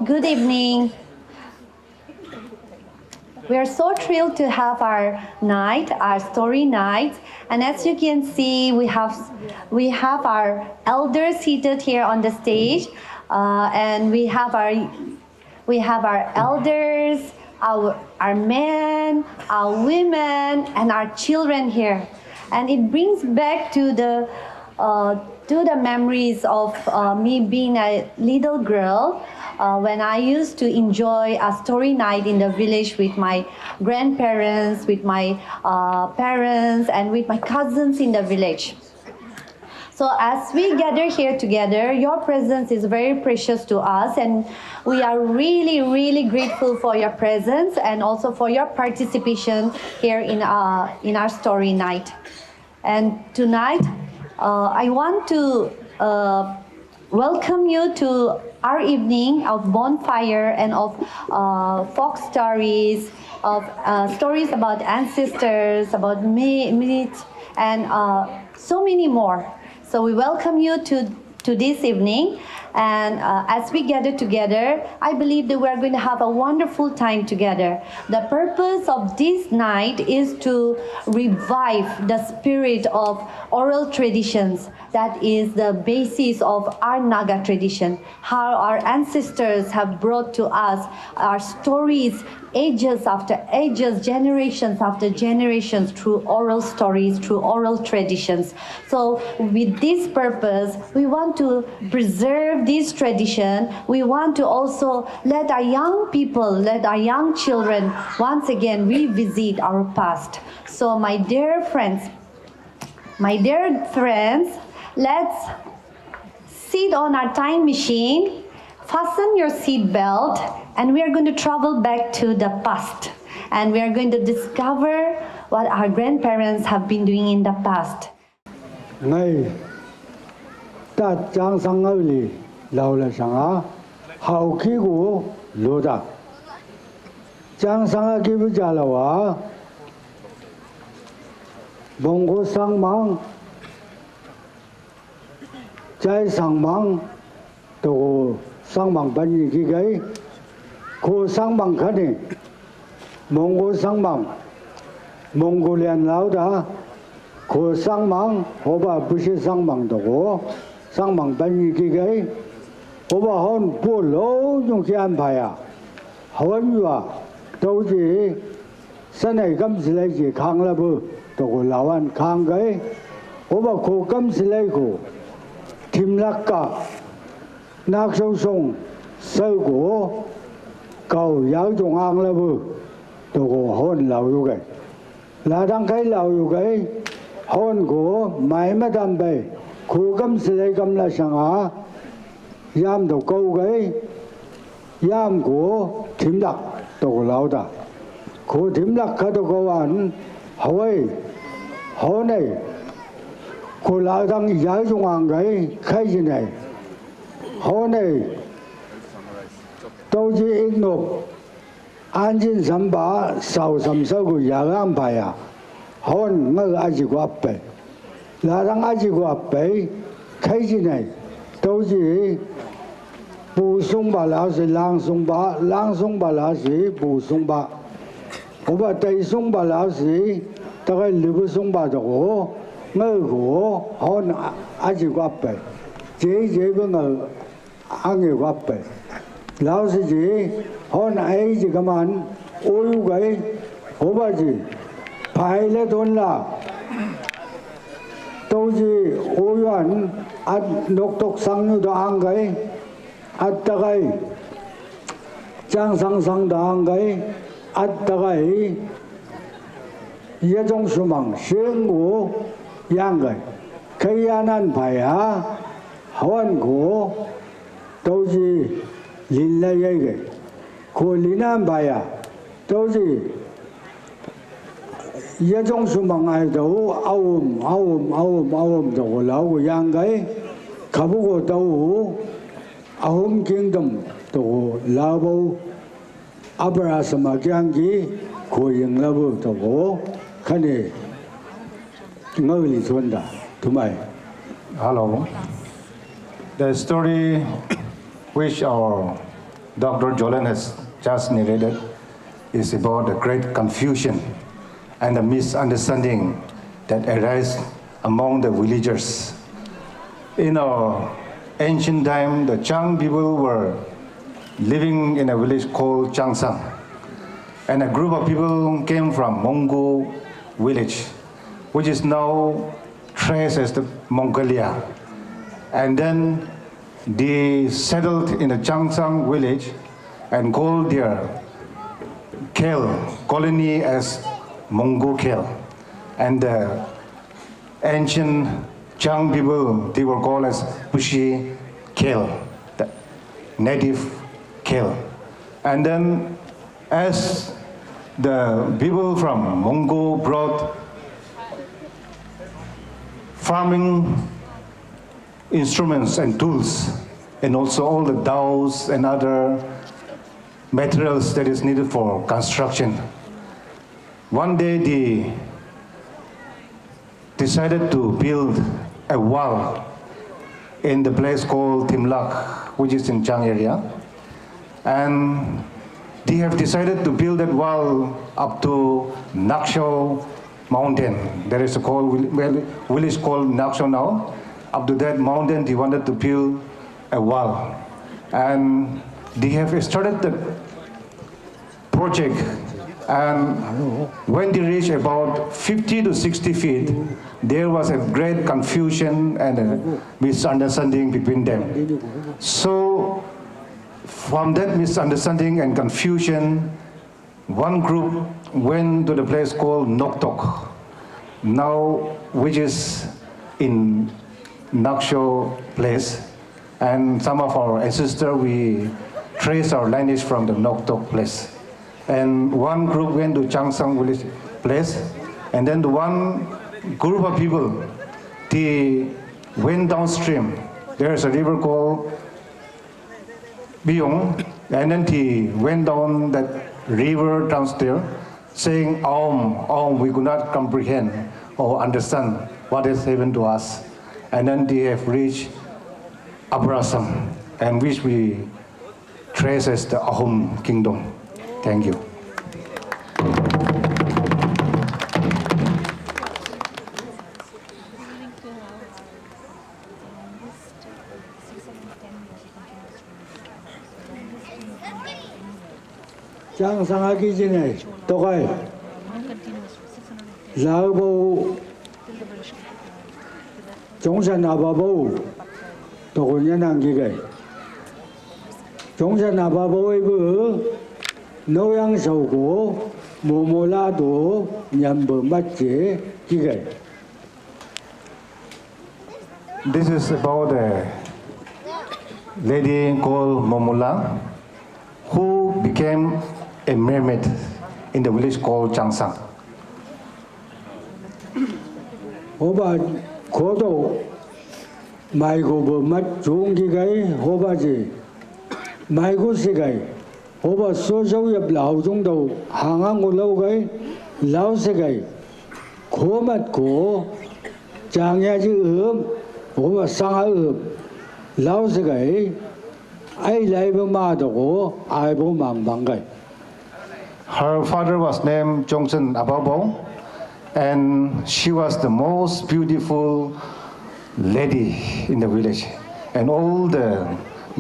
Good evening. We are so thrilled to have our night, our story night. And as you can see, we have our elders seated here on the stage. And we have our elders, our men, our women, and our children here. And it brings back to the memories of me being a little girl when I used to enjoy a story night in the village with my grandparents, with my parents, and with my cousins in the village. So as we gather here together, your presence is very precious to us, and we are really, really grateful for your presence and also for your participation here in our story night. And tonight, I want to welcome you to our evening of bonfire and of folk stories, of stories about ancestors, about myths, and so many more. So we welcome you to this evening. And as we gather together, I believe that we're going to have a wonderful time together. The purpose of this night is to revive the spirit of oral traditions. That is the basis of our Naga tradition, how our ancestors have brought to us our stories ages after ages, generations after generations, through oral stories, through oral traditions. So with this purpose, we want to preserve this tradition. We want to also let our young people, let our young children once again revisit our past. So my dear friends, let's sit on our time machine, fasten your seat belt, and we are going to travel back to the past. And we are going to discover what our grandparents have been doing in the past. Ngay ta trang sang ngơi li lâu là sang á hậu khí của lúa da trang sang á kia bây giờ là quá bông có sang mang trái sang mang tổ sang mang bao nhiêu cái cô sang mang cái này mông có sang mang Mongolian lao da cô sang mang họ bảo不是sang mang的哦sang mang bao nhiêu cái họ bảo họ bố lâu dùng cái安排啊好远啊都是现在今次来是康了不都老安康个họ bảo cô今次来個添辣噶นักส่งเสือกูเก่ายาวจงอางแล้วบุตัวกูห้นเหล่าอยู่ไงลาดังใครเหล่าอยู่ไงห้นกูไม่มาทำไปคูกำสิได้กำละสังหายามตัวกูไงยามกูทิมหลักตัวเหล่าตาคูทิมหลักเขาตัวกูวันหอยหอยเนี่ยกูลาดังยาวจงอางไงใครจะไหนหอยเนี่ย都是因诺安静三把少三少个也安排啊，可能我还是个阿伯，那人还是个阿伯，开起来都是不送吧，那是朗诵吧，朗诵吧那是不送吧，我把对送吧那是大概六送吧的我可能还是个阿伯，这个我安个阿伯。老师姐，可能哎这个嘛，我有个，我把这排了顿啦，都是我原啊录读上有的安个，啊大概上的安个，啊大概一种什么生活样个，可以安排啊，韩国都是。林来一个，可林安排呀，都是一种什么爱豆，熬到我老个样个，可不过都熬经动都老不，阿不然什么讲的，可以老不到我，看你我里村的，对吗 Hello. The story which our Dr. Chollen has just narrated is about the great confusion and the misunderstanding that arise among the villagers. In our ancient time, the Chang people were living in a village called Changsang, and a group of people came from Mongol village, which is now traced as the Mongolia, and then they settled in the Changsang village and called their colony as Mongol. And the ancient Chang people, they were called as Pushi Kel, the native Kel. And then as the people from Mongol brought farming instruments and tools, and also all the dhows and other materials that is needed for construction. One day they decided to build a wall in the place called Timlak, which is in Chang area. And they have decided to build that wall up to Naksho mountain. There is a village called Naksho now. Up to that mountain, they wanted to build a wall. And they have started the project. And when they reached about 50 to 60 feet, there was a great confusion and a misunderstanding between them. So from that misunderstanding and confusion, one group went to the place called Noktok, now which is in Naksho place, and some of our ancestors, we trace our lineage from the Noktok place. And one group went to Changsang village place, and then the one group of people, they went downstream. There's a river called Byung, and then they went down that river downstairs, saying, Om, we could not comprehend or understand what has happened to us. And then they have reached Abrasam, and which we trace as the Ahom kingdom. Thank you. 장상하기 전에 또가이 라보 종산 아바보 또고년 한기가 종산 아바보의 노양서고 모모라도 냠버 맞지 기계. This is about a lady called Mula who became a mermaid in the village called Changsang. 호바 고도 마이고 버맛 좋은 기계 호바지 마이고 시계 호바 소소엽 라우 정도 항항 올라오게 라우 시계 고맛 고 장야지 호바 상하읍 라우 시계 아이 라이브 마도고 아이보 망방게. Her father was named Jongsen Ababo, and she was the most beautiful lady in the village. And all the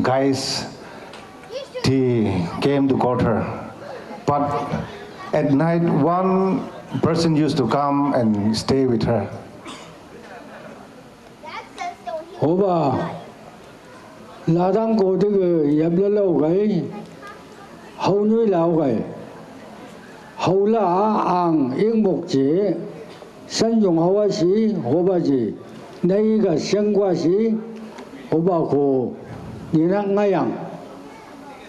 guys, they came to court her. But at night, one person used to come and stay with her. 호바 라당 고드그 엽려로가이 하우누이 라오가이 하울라 앙 ing목지 산용하와시 호바지 내가 생과시 호바고 니랑나양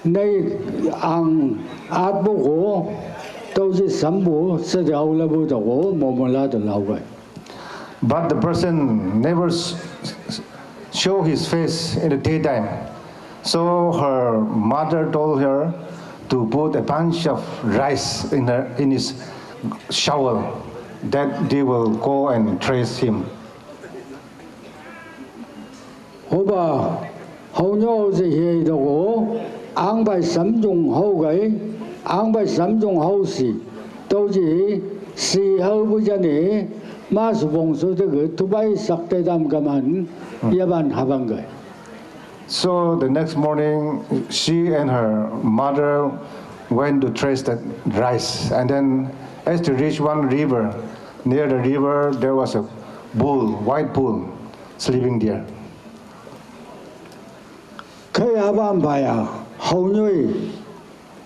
내앙 아보고 또지 삼부 서자울라보다고 모몰라도 라오가이. But the person never show his face in the daytime. So her mother told her to put a bunch of rice in his shovel, that they will go and trace him. 호바 하우뇨지 해이도고 앙바이 삼종 하우가이 앙바이 삼종 하우시 또지 시하우부자니 마수봉소득 두바이 삭대담가만 예반 하반가이. So the next morning, she and her mother went to trace that rice. And then as they reached one river, near the river there was a bull, white bull, sleeping there. 그야반 봐야 하우뇨이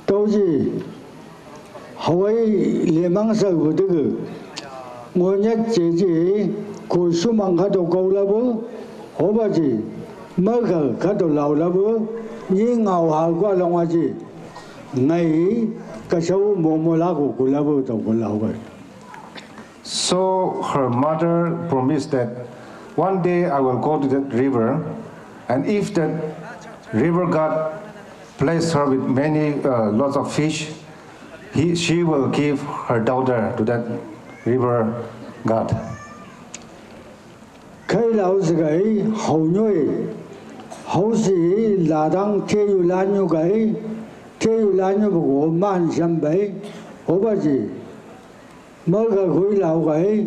또지 하와이 레망사거득 뭐냐 제지 고수만 가도 고라고 호바지 뭐가 가도 나오라고 닝아와 롱아지 나이 가셔 모모라고 골라보도 골라고. So her mother promised that one day I will go to that river, and if that river god bless her with many lots of fish, she will give her daughter to that river god. cái lão cái hầu nhoi hầu sĩ là đang theo là như cái theo là như bộ man xem bảy có bao gì mới cái khối lão cái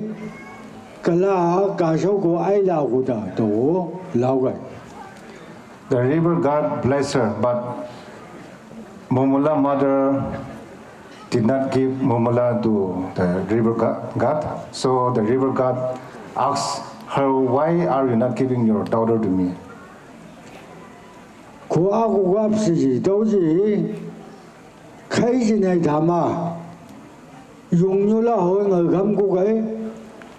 là cả số của ai lão của ta tổ lão cái. The river god blessed her, but Momula mother did not give Momula to the river god. So the river god asked her, why are you not giving your daughter to me? 고하고 없으지 도지开진에 담아 용률라 허응을 감고가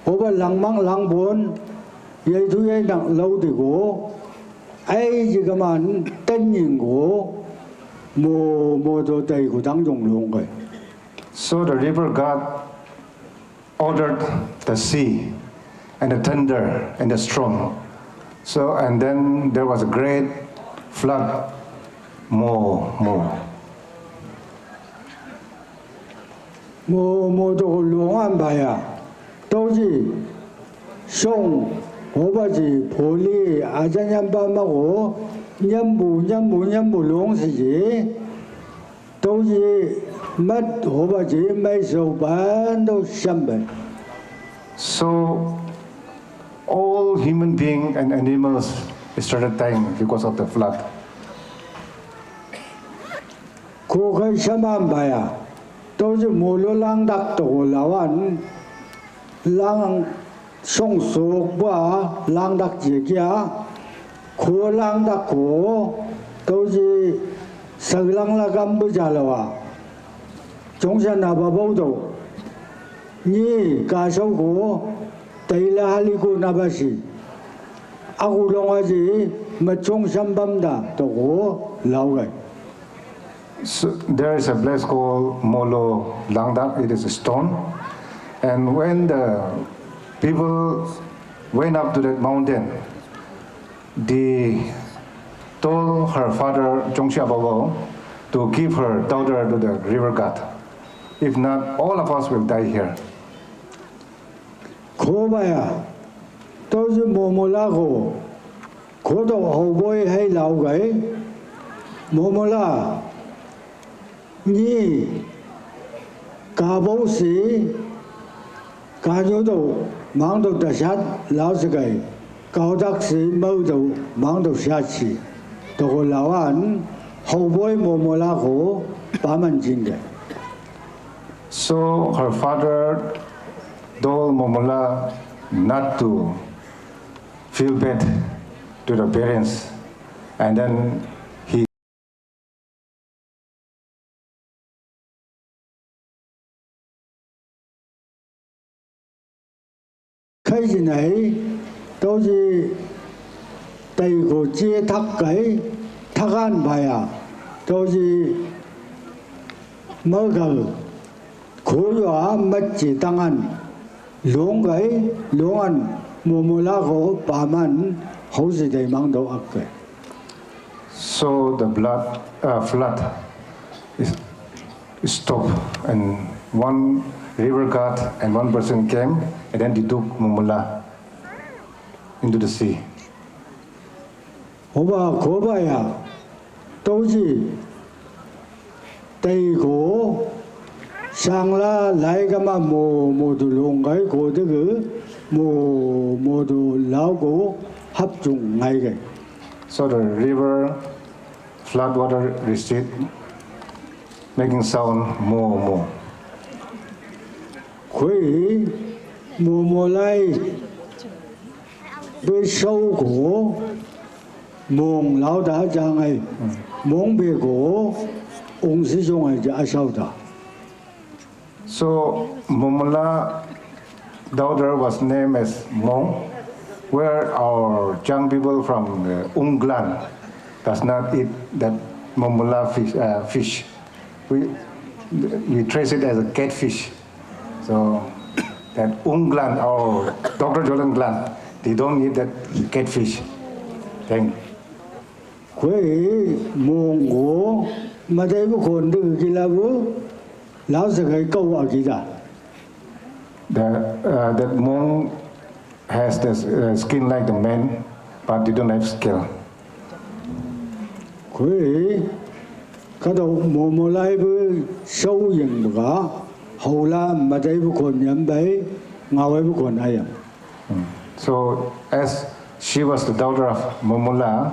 오바 랑망랑본 예두에 당 lâu 되고 ai 지가만 땡인고 뭐도 되고 당종롱 거. So the river god ordered the sea and the thunder and the storm. So and then there was a great flood. 뭐도 롱한 바야 도지 송 오바지 볼리 아자냠밤하고 냠무 롱시지 도지 맛 오바지 매서 반도 샴배. So all human beings and animals started dying because of the flood. 고가 샤만 바야 도지 몰랑닥도 라완 랑 송속과 랑닥지기야 고랑닥고 도지 Saglang la kambu jalawa. Jongshan nababodo. Ni kasoko taila haliku nabashi. Aku longaji machong sambamda toko laugai. So there is a place called Molo Langdak. It is a stone. And when the people went up to that mountain, they told her father, Jongsha Babo, to give her daughter to the river god. If not, all of us will die here. Kobaya, those Momolago, Kodo Hoboy Hay Laugai, Momola, Ni, Kabosi, Kanyodo, Mount of Dashat, Lausagai, Kaudaksi, Modo, Mount of Shachi, Tokolawan, Hoboy Momolago, Bamanjinga. So her father told Momola not to feel bad to the parents, and then he Khai này tôi chỉ tay của chia thắc cái thắc ăn bài à tôi chỉ mở cầu khối hóa mất chỉ tăng ăn luống ăn mùa lá khổ bà man hậu sự đầy mang đồ ác cái. so the flood is stopped, and one river god and one person came, and then they took Mula into the sea. Hổ bà khổ bài à tôi chỉ tay của sang la lại cái mà mùa đồ luống cái của thế cứ mùa đồ lão của hấp dụng ngay cái. So the river flood water recede, making sound more. Khuy mùa lai với sâu của mùng lão đã chàng ấy mùng bề của ông sư兄ấy đã sâu đã. So Momola's daughter was named as Mong, where our young people from Unglan does not eat that Momola fish. We trace it as a catfish. So that Unglan or Dr. Chollen Chang, they don't eat that catfish. Thank you. Khuy mùng của mà đây có còn được gì là bố lão sẽ cái câu ở gì đó. That Mong has the skin like the man, but they don't have scale. Khuy cái đầu mùa lai với sâu dần cả hầu la mà đây có còn nhắm bấy ngào ấy có còn ai à. So as she was the daughter of Momola,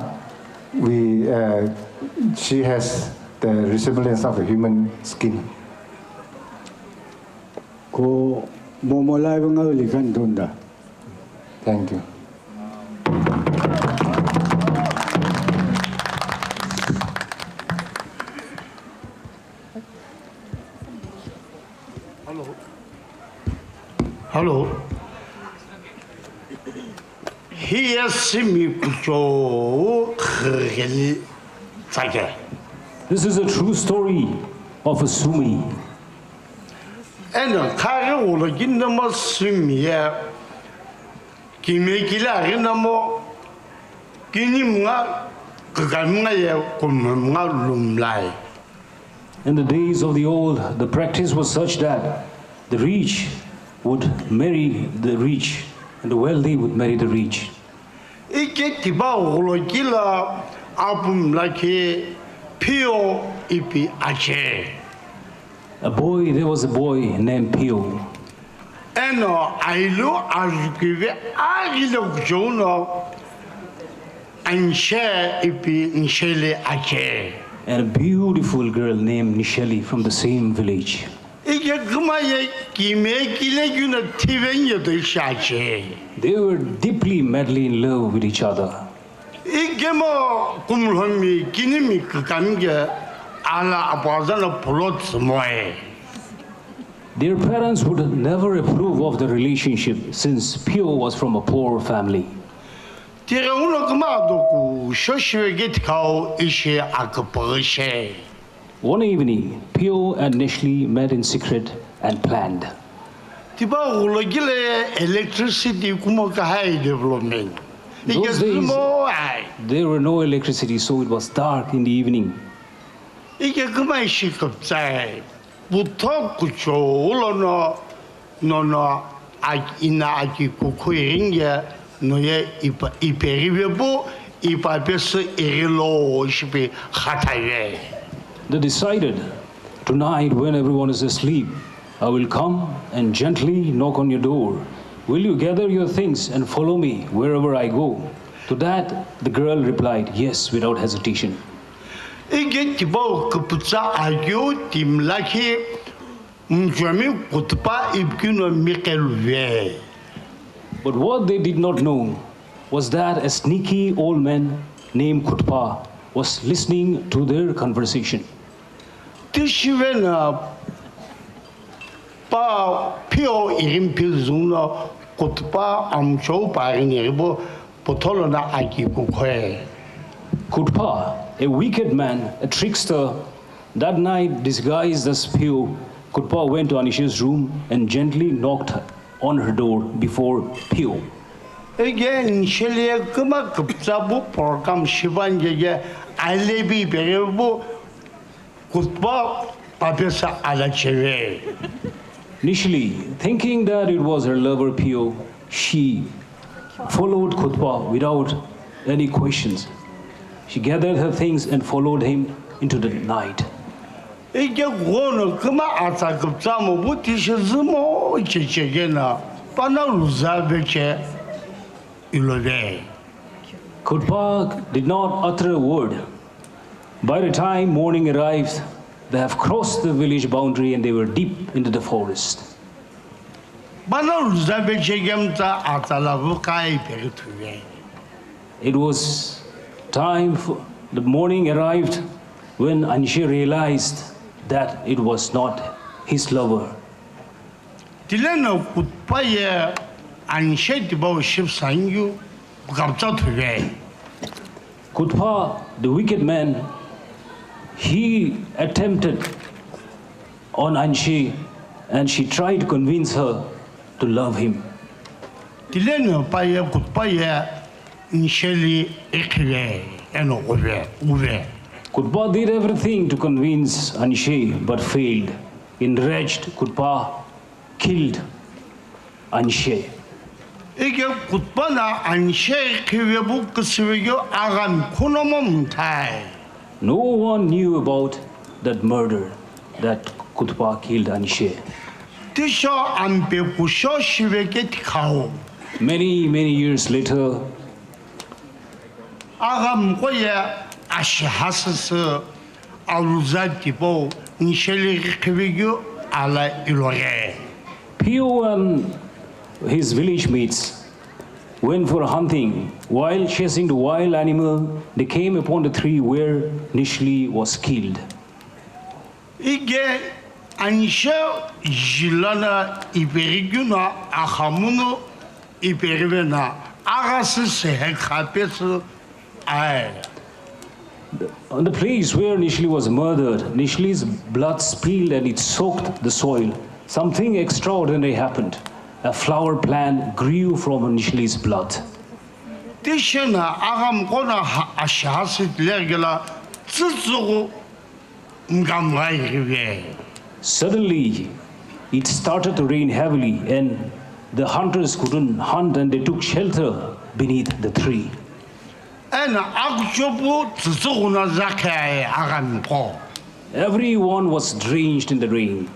she has the resemblance of a human skin. Cô mùa lai với ngao lì khăn thôn đã. Thank you. Hello. Here's me kucho kheli tsake. This is a true story of a Sumi. And kare wolo ginamo sumie kimekila ginamo kinimnga kagamnga ye kumnga lumlai. In the days of the old, the practice was such that the rich would marry the rich and the wealthy would marry the rich. Ike tiba wolo gila abum like pio ipi ache. There was a boy named Pio. And I look Jono and share ipi nshele ache. And a beautiful girl named Nisheli from the same village. Ike gumaye kime kile yuna tivenye de shache. They were deeply, madly in love with each other. Ike mo kumulhomi kinimi kakamge ala apazana pulot smoe. Their parents would never approve of the relationship since Pio was from a poor family. Tira uno kamado ku shoshwe get kau ishe akapashe. One evening, Pio and Nishley met in secret and planned. Tiba ulogile electricity kumakahay development. Those days, there were no electricity, so it was dark in the evening. Ike kumai shikapsai. Butok kucho ulo no ina aki kukuinga no ye iperivebu ipapesu erilo shipi khataye. They decided, tonight when everyone is asleep, I will come and gently knock on your door. Will you gather your things and follow me wherever I go? To that, the girl replied, yes, without hesitation. Ige tibo kuputsa agyo timlaki mjami kutpa ibkino mikelve. But what they did not know was that a sneaky old man named Kutpa was listening to their conversation. Tishivena pa pio irimpizuna kutpa amcho parineribo potolona aki kukwe. Kutpa, a wicked man, a trickster, that night disguised as Pio, Kutpa went to Anisha's room and gently knocked on her door before Pio. Again, Shelia Kuma Kupsabu program Shivanje Alebi Berebo Kutpa Papesa Alacheve. Initially, thinking that it was her lover Pio, she followed Kutpa without any questions. She gathered her things and followed him into the night. Ike Gono Kuma Ata Kupsamu Butishizmo Chegena Pana Luzabeche Ilode. Kutpa did not utter a word. By the time morning arrived, they have crossed the village boundary and they were deep into the forest. Pana Luzabeche Gemta Atalavukai Perituve. It was time for the morning arrived when Anshe realized that it was not his lover. Tilena Kutpaye and Shetibo Ship Sanyu Gaptatuve. Kutpa, the wicked man, he attempted on Anshe and she tried to convince her to love him. Tilena Paye Kutpaye Nsheli Ekwe and Uve. Kutpa did everything to convince Anshe but failed. Enraged, Kutpa killed Anshe. Ege Kutpana and Sheikh Kiwebu Kusivio Aram Kunomum Tai. No one knew about that murder that Kutpa killed Anshe. Tisha and Pekusho Shiveket Kao. Many years later, Aram Koya Ashahas Aluzatibo Nsheli Kiwigio Ala Ilore. Pio and his village mates went for hunting. While chasing the wild animal, they came upon the tree where Nishli was killed. Ige Ansha Jilana Iberiguna Ahamuno Iberivena Arasis Hekapesu Air. On the place where Nishli was murdered, Nishli's blood spilled and it soaked the soil. Something extraordinary happened. A flower plant grew from Nishli's blood. Tishana Aram Kona Ashasit Lergala Tsuzu Ngamrai. Suddenly, it started to rain heavily and the hunters couldn't hunt and they took shelter beneath the tree. And Akjobu Tsuna Zakai Aramko. Everyone was drenched in the rain.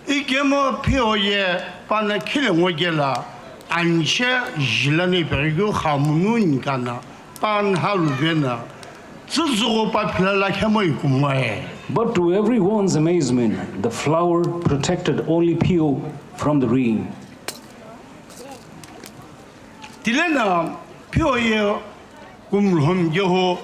Igemo Pioye Pana Kilawagela and Share Gilani Perigo Hamunun Kana Pan Haluvena Tsuzu Papilla like Hamoikumwe. But to everyone's amazement, the flower protected only Pio from the rain. Tilena Pioye Kumhum Yoho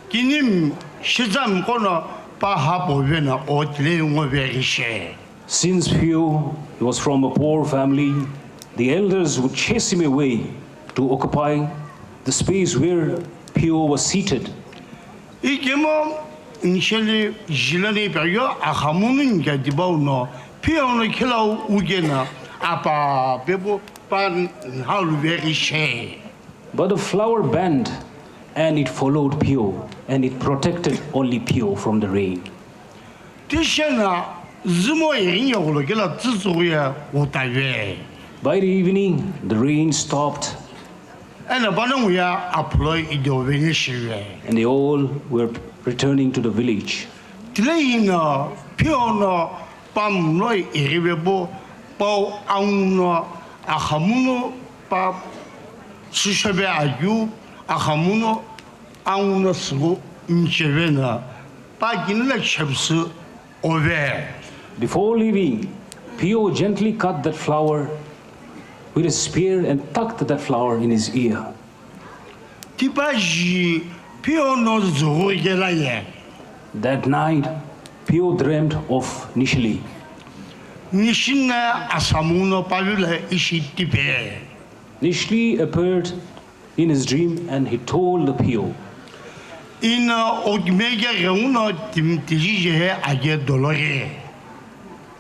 Kinim Shizam Kono 把哈不远了，我这里我别一些。 Since Pio was from a poor family, the elders would chase him away to occupy the space where Pio was seated. 이 게뭐 인실이 질러니 별요 아하무는 게 디바우노 피오노 킬라우 우게나 아빠 베보 반 하루 베리셰. But the flower bent and it followed Pio and it protected only Pio from the rain. 디셔나 즈모 인용으로 길라 즈조야 오다외. By the evening, the rain stopped 애나 바노야 아플로이 이도 베니시외. and they all were returning to the village. 딜레이나 피오노 밤로이 이리베보 바우 아우노 아하무노 바 수셔베 아주 아하무노 아우노 쓰고 인체베나 바기는 쳄스 오베. Before leaving, Pio gently cut that flower with a spear and tucked that flower in his ear. 디바지 피오노 조게라예. That night, Pio dreamt of Nishili. 니신나 아사무노 바빌레 이시티베. Nishli appeared in his dream and he told the Pio, 이나 오메게 영노 딤티지제 아게 돌로레.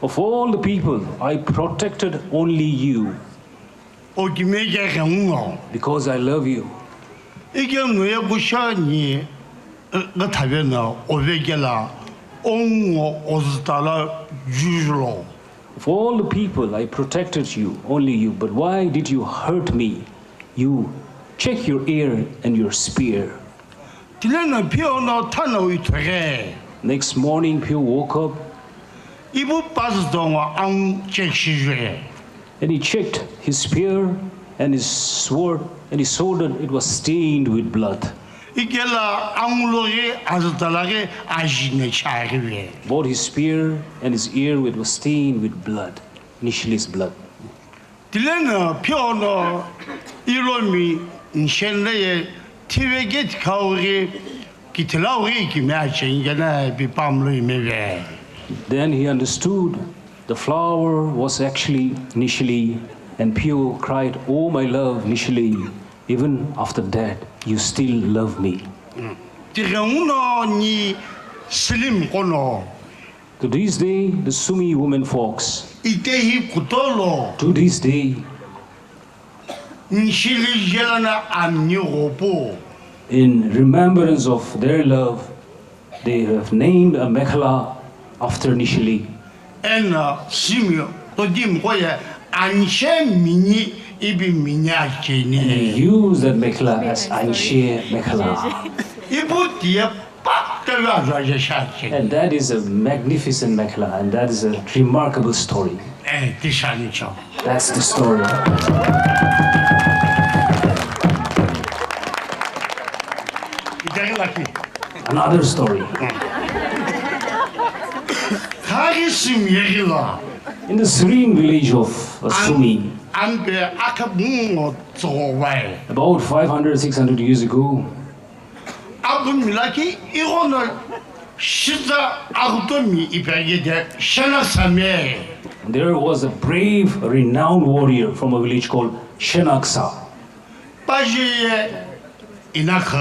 of all the people, I protected only you 오메게 영노. because I love you. 이게 너의 부셔니 나타변나 오베게라 옹오 오스타라 주주로. Of all the people, I protected you, only you. But why did you hurt me? You check your ear and your spear. 딜레나 피오노 타노이 되게. Next morning, Pio woke up 이부 빠스동와 앙 잭시제. and he checked his spear and his sword and he saw that it was stained with blood. 이게라 앙로게 아스탈라게 아지네 차르베. Both his spear and his ear it was stained with blood, Nishli's blood. 딜레나 피오노 이로미 인셴레에 티베게 카오게 기틀라오게 기매아체 인게나 비밤로이 메베. Then he understood the flower was actually Nishli, and Pio cried, "Oh my love, Nishli, even after death, you still love me." 디레우노 니 슬림 코노 To this day, the Sumi women folks, 이때히 구톨로 to this day, 인실리 젤라나 암니오보 in remembrance of their love, they have named a mekhala after Nishli. 에나 시미오 또dim고에 안셰 미니 이비 They 미냐체니 use that mekhala as Anshe mekhala. 이부 뒤에 빡 들어가서 샤체 And that is a magnificent mekhala, and that is a remarkable story. 에 디산이죠. That's the story. 이자기라키 Another story. 가기심 얘기라 In the serene village of Sumi, 안베 아카붕어 조와이 about 500, 600 years ago, 아브밀라키 이거는 시자 아구도미 이베게데 샤나사메 there was a brave, renowned warrior from a village called Shenaksa. 빠지에 이나커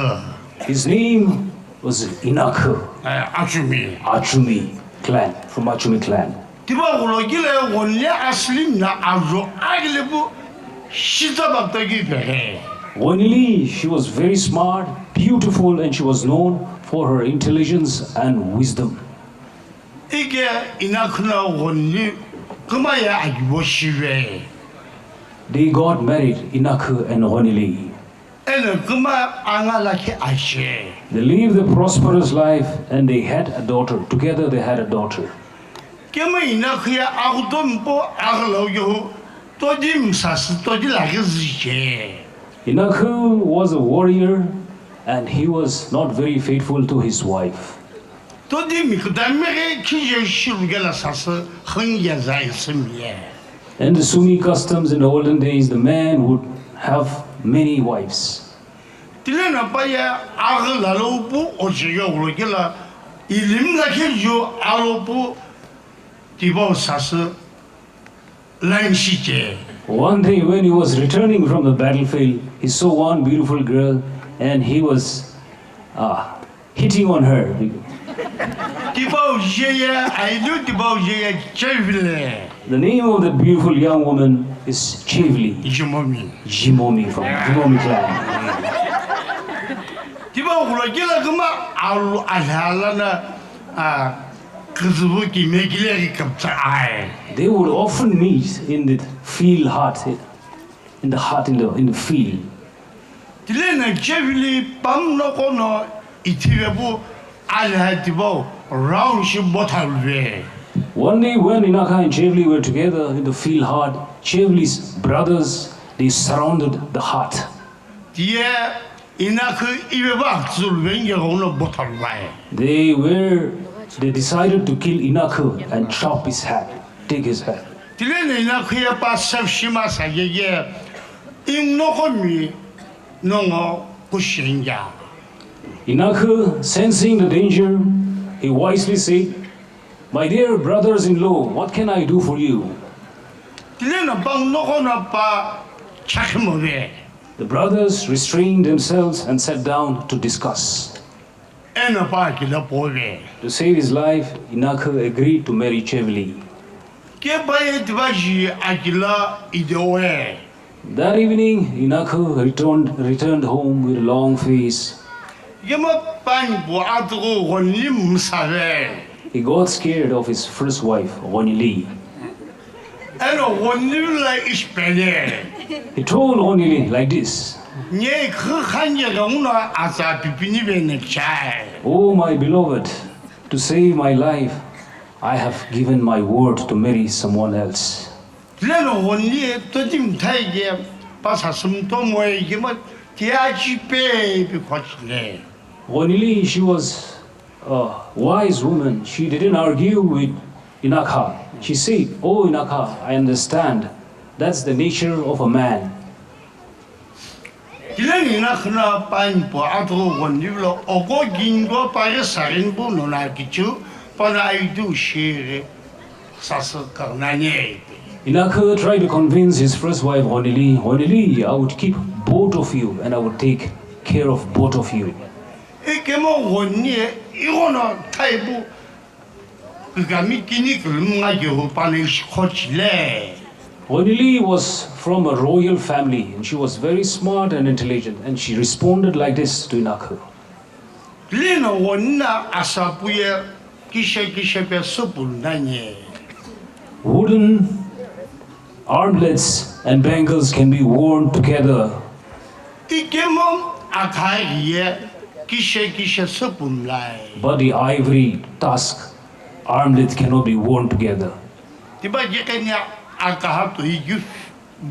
His name was Inaka 아주미 Achumi clan, from Achumi clan. 디바고로 길에 원래 아슬림나 아주 아길레부 시자박다기 베해 Only she was very smart, beautiful, and she was known for her intelligence and wisdom. 이게 이나커나 원리 그마야 아기보시베 They got married, Inaka and Woni. 에는 그마 앙알라키 아시에 They lived a prosperous life and they had a daughter. Together they had a daughter. 그마 이나커야 아구도미보 아글로요 또짐사스 또지라기지제 Inaka was a warrior and he was not very faithful to his wife. 또짐이 그다음에 기제 시루게라 사스 흥예자 있음예 In the Sumi customs in the olden days, the man would have many wives. 딜레나 바야 아글라로부 오지가 오르게라 이름 나케죠 알로포 디보 사스 란시제. One day when he was returning from the battlefield, he saw one beautiful girl and he was hitting on her. 디보 제예 아이도 디보 제예 제빌레. The name of that beautiful young woman is Chivli, 이주모미. Jimomi from Jimomi clan. 디보 후라기라 그마 알로 알할라나 그즈부기 메길레기 갑자 아이. They would often meet in the field hut, in the field. 딜레나 제빌리 밤노코노 이티베부 알하디보 라운시 못할베. One day when Inaka and Chivli were together in the field hut, Chivli's brothers, they surrounded the hut. 디에 이나크 이베박 줄뱅게고노 못할바에. They decided to kill Inaka and chop his head, take his head. 딜레나 이나크에 빠섭시마 사게게 임노코미 농어 구신자. Inaka, sensing the danger, he wisely said, "My dear brothers-in-law, what can I do for you?" 딜레나 방노코나 빠 차크모베. The brothers restrained themselves and sat down to discuss. 에나 바키라 보베. To save his life, Inaka agreed to marry Chivli. 케바에 드바지 아킬라 이데오에. That evening, Inaka returned home with a long face. 예마 빵보 아두고 원리 무사베. He got scared of his first wife, Woni. 에나 원리라 이스페네. He told Woni like this, 네 그한게가 우나 아사 비비니베네 차이. "Oh, my beloved, to save my life, I have given my word to marry someone else." 딜레나 원리에 또짐 타이게 바사슴도 뭐이게 뭐 디아지페 비코치네. Woni, she was a wise woman. She didn't argue with Inaka. She said, "Oh, Inaka, I understand. That's the nature of a man." 딜레나 그나 빵보 아두고 원리로 오고 긴고 빠게 사린부 노나기추 빠나이두 시레 사서 강나니. Inaka tried to convince his first wife, Woni, I would keep both of you and I would take care of both of you. 이게 뭐 원리에 이거는 타이부 그가 미끼니 그름가지고 빠네 시코치래. Woni was from a royal family and she was very smart and intelligent, and she responded like this to Inaka. 딜레나 원나 아사부에 기셰베 수불나니. Wooden armlets and bangles can be worn together, 이게 뭐 아카이에 기셰 수불나이. but the ivory tusk armlet cannot be worn together. 디바 예케냐 아카하도 이규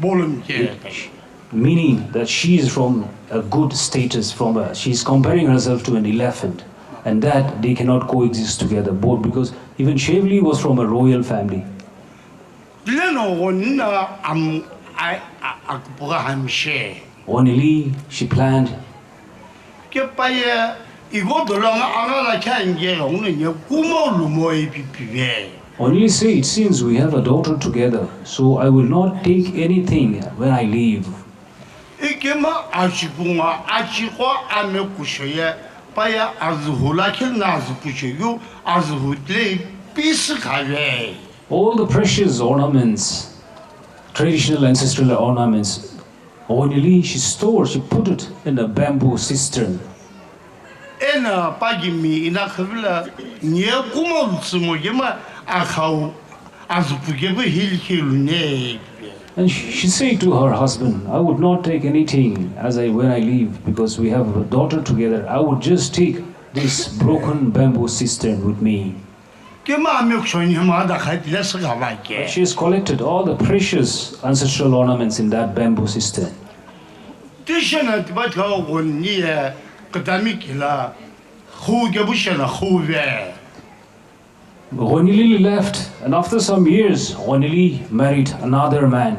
볼음게. Meaning that she is from a good status, she's comparing herself to an elephant, and that they cannot coexist together, both because even Chivli was from a royal family. 딜레나 원나 아크보가 함셰. Woni, she planned, 깨빠에 이것도 아나라 캬인게 오늘 구멍을 모이 비비베. Woni said, "Since we have a daughter together, so I will not take anything when I leave." 이게 뭐 아치구마 아치고 아메 구셔야 빠야 아즈훌라킬 나즈 구셔요 아즈훌레 비스가베. All the precious ornaments, traditional ancestral ornaments, Woni, she put it in a bamboo cistern. 에나 빠기미 이나크빌라 니에 구멍 쓰모게마 아카우 아즈부게부 힐힐네. And she said to her husband, "I would not take anything when I leave, because we have a daughter together. I would just take this broken bamboo cistern with me." 깨마 아메크쇼니마다 가이드레스 가바게. She has collected all the precious ancestral ornaments in that bamboo cistern. 디셔나 디바가 원니에 그다미킬라 후게부셔나 후베. Woni left, and after some years, Woni married another man.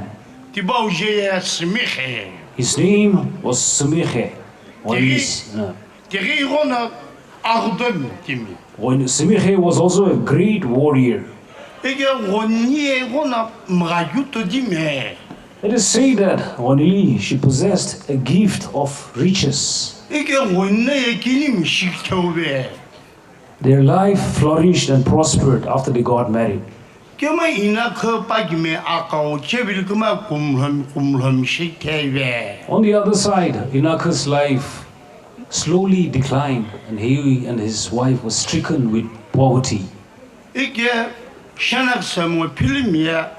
디바우제에 스미헤. His name was Sumiche. 디리고나 아구던 팀이. When Simihe was also a great warrior. 이게 원니에 거나 뭐가 유토지매. It is said that Woni, she possessed a gift of riches. 이게 원내의 기님 식혀배. Their life flourished and prospered after they got married. 그만 이나크 빠기매 아까워 제빌 그만 굼 식혀배. On the other side, Inaka's life slowly declined and he and his wife were stricken with poverty. 이게 샤낙사모 필름이야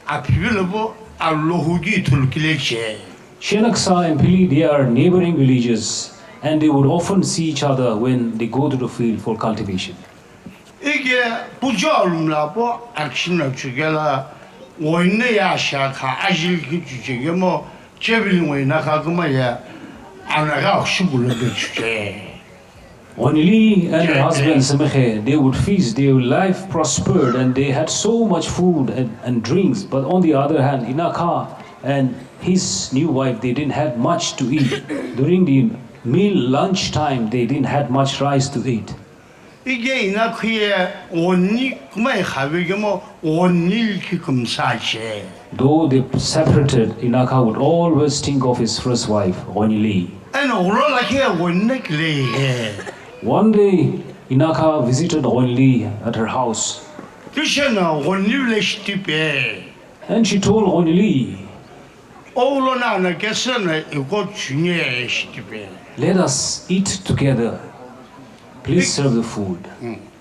아피빌로보 알로후기 둘길레체. Shenaksa and Pili, they are neighboring villages and they would often see each other when they go to the field for cultivation. 이게 부자얼음라보 악신나 주게라 원내야 샤카 아실기 주제게 뭐 제빌 원나가 그마야 아나가 슈불레 주제. Onili and her husband Simihe, they would feast, their life prospered and they had so much food and drinks. But on the other hand, Inaka and his new wife, they didn't have much to eat. During the meal lunch time, they didn't have much rice to eat. 이게 이나크의 원니 그마에 하베게 뭐 원일기 금사체. Though they separated, Inaka would always think of his first wife, Onili. 아니 올라라게 원내길래. One day, Inaka visited Onili at her house 그셔나 원일레 시티베. and she told Onili, 오로나나께서는 이거 중요해 시티베. let us eat together. Please serve the food.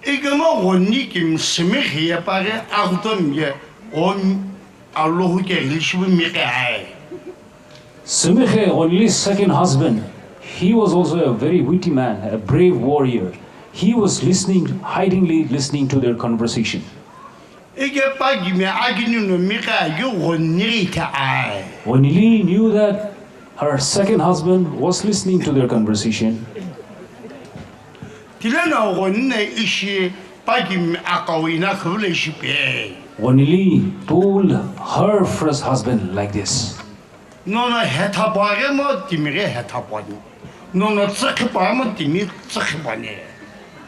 이거 뭐 원니 김 스미히에 빠게 아우던 게온 알로후게 일시브 미가이. Simihe, Onili's second husband, he was also a very witty man, a brave warrior. He was listening, hidingly listening to their conversation. 이게 빠기면 아기는 미가 요 원니리타 아이. Onili knew that her second husband was listening to their conversation. 딜레나 원내 이시 빠기면 아까위나 그블레시베. Onili told her first husband like this. 너는 해타바게 뭐 디미게 해타바니. 너는 츠크바면 디미 츠크바니.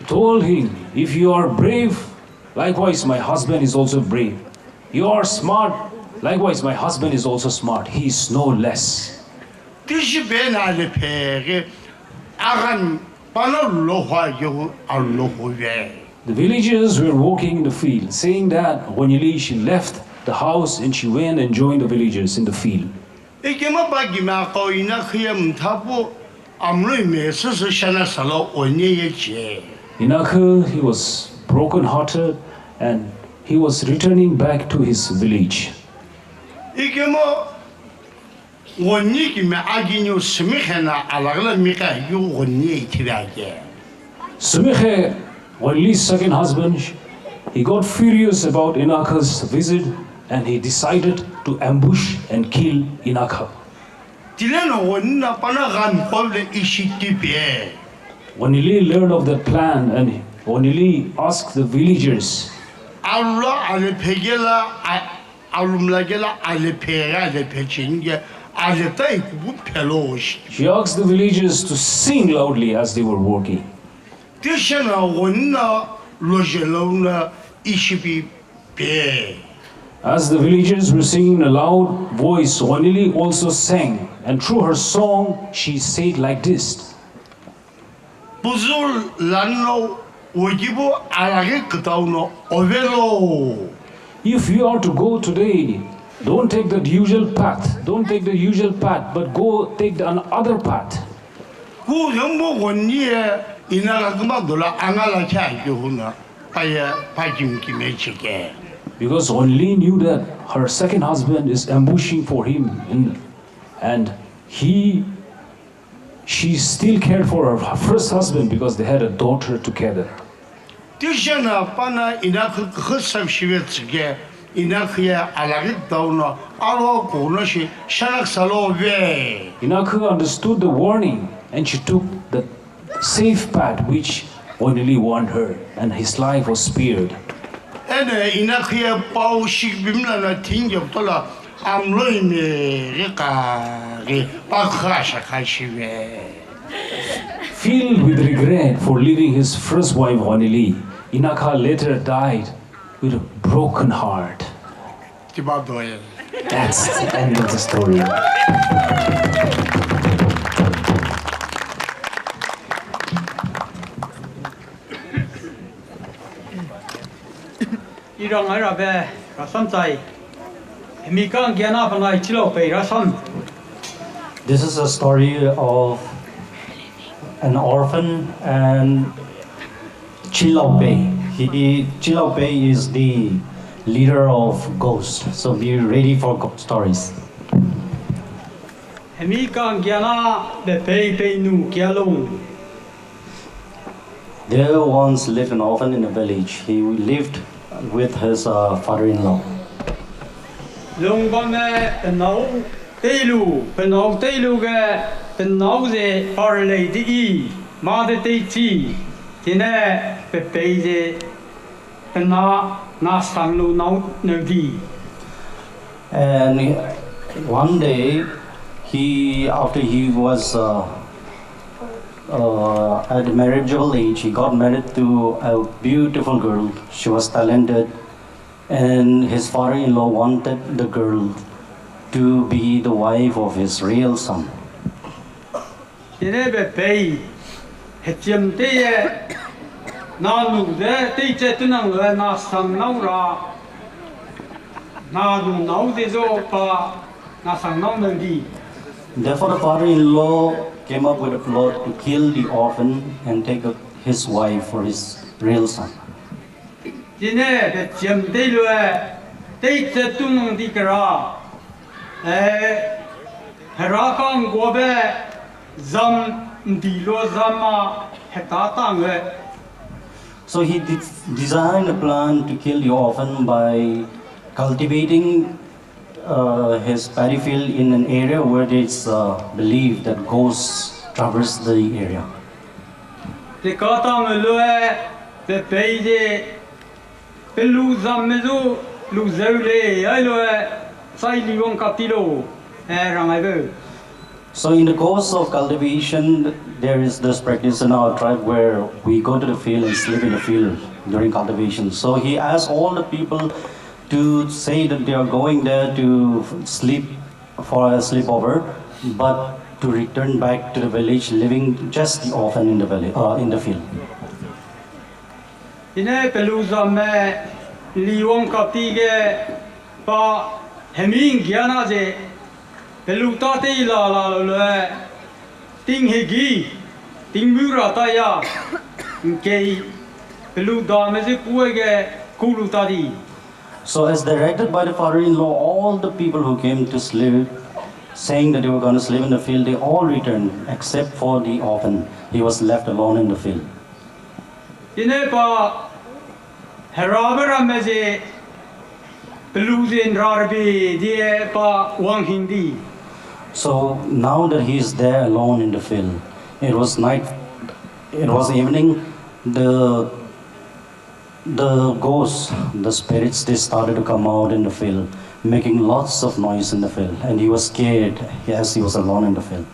Told him, if you are brave, likewise my husband is also brave. You are smart, likewise my husband is also smart. He is no less. 디시베 나레페게 아간 바나로화요 알로후베. The villagers were walking in the field, saying that Onili, she left the house and she went and joined the villagers in the field. 이게 뭐 빠기면 아까위나 그야 못하고 아무리 메서서 샤나살로 원니예지. Inaka, he was broken-hearted and he was returning back to his village. 이게 뭐 원니기면 아기뇨 스미헤나 알라글라 미가 요 원니에 티라게. Simihe, Onili's second husband, he got furious about Inaka's visit and he decided to ambush and kill Inaka. 딜레는 원나 빠나간 꼴레 이시티베. Onili learned of that plan and Onili asked the villagers, 알라 알페겔라 알룸라겔라 알페가 알페친게 알레타이 부펠로시. she asked the villagers to sing loudly as they were walking. 디셔나 원나 로젤로나 이시비베. As the villagers were singing in a loud voice, Onili also sang, and through her song, she said like this: 부술 란노 오기부 알아게 그다우노 오벨로. if you are to go today, don't take the usual path, but go take another path. 그 영모 원니에 이나가 그만 놀라 앙알라케 알게구나. 빠야 빠짐기메치게. Because Onili knew that her second husband is ambushing for him, and she still cared for her first husband because they had a daughter together. 디셔나 빠나 이나그 헛삽시베츠게 이나크야 알아게 다우노 알로 고노시 샤낙살로베. Inaka understood the warning and she took the safe path which Onili warned her, and his life was spared. 에네 이나크야 빠우식 빔라나 팅겹돌라 암로이메 리까리 빠크하샤카시베. Filled with regret for leaving his first wife Wanili, Inaka later died with a broken heart. ဒီပါတော့ရဲ့ That's the end of the story. Irang ai rabe rasam chai Hemika gyana pangai chilo pe rasam. This is a story of an orphan and Chilaope. Chilaope is the leader of ghosts, so be ready for ghost stories. Hemika gyana be pe nu gyalong. There once lived an orphan in a village. He lived with his father-in-law. Long ba me penau teilu ge penau ze parle di ma de tei chi tine pe je pena na sang lu nau no di. And one day, after he was at the marriageable age, he got married to a beautiful girl. She was talented, and his father-in-law wanted the girl to be the wife of his real son. Tine be pe hetiam te ye na lu de te che tunang le na sang nau ra na lu nau de zo pa na sang nau no di. Therefore, the father-in-law came up with a plot to kill the orphan and take up his wife for his real son. Tine be chiam te lu te che tunang di kara hera kang go be zam di lo zama heta tang le. So he designed a plan to kill the orphan by cultivating his paddy field in an area where it's believed that ghosts traverse the area. Te ka tang lo be pe je pe lu zam me zo lu zau le ai lo sai li wong ka ti lo rang ai be. So in the course of cultivation, there is this practice in our tribe where we go to the field and sleep in the field during cultivation. So he asked all the people to say that they are going there to sleep for a sleepover, but to return back to the village, leaving just the orphan in the village, in the field. Ine pe lu zam me li wong ka ti ge pa heming gyana je Pelu ta te la le ting hegi ting mura ta ya ke pelu da me se kuege kulu ta di. So as directed by the father-in-law, all the people who came to sleep, saying that they were going to sleep in the field, they all returned except for the orphan. He was left alone in the field. Ine pa herabara me je pelu zin rarbi die pa wang hindi. So now that he is there alone in the field, it was night, it was evening, the ghosts, the spirits, they started to come out in the field, making lots of noise in the field, and he was scared as he was alone in the field.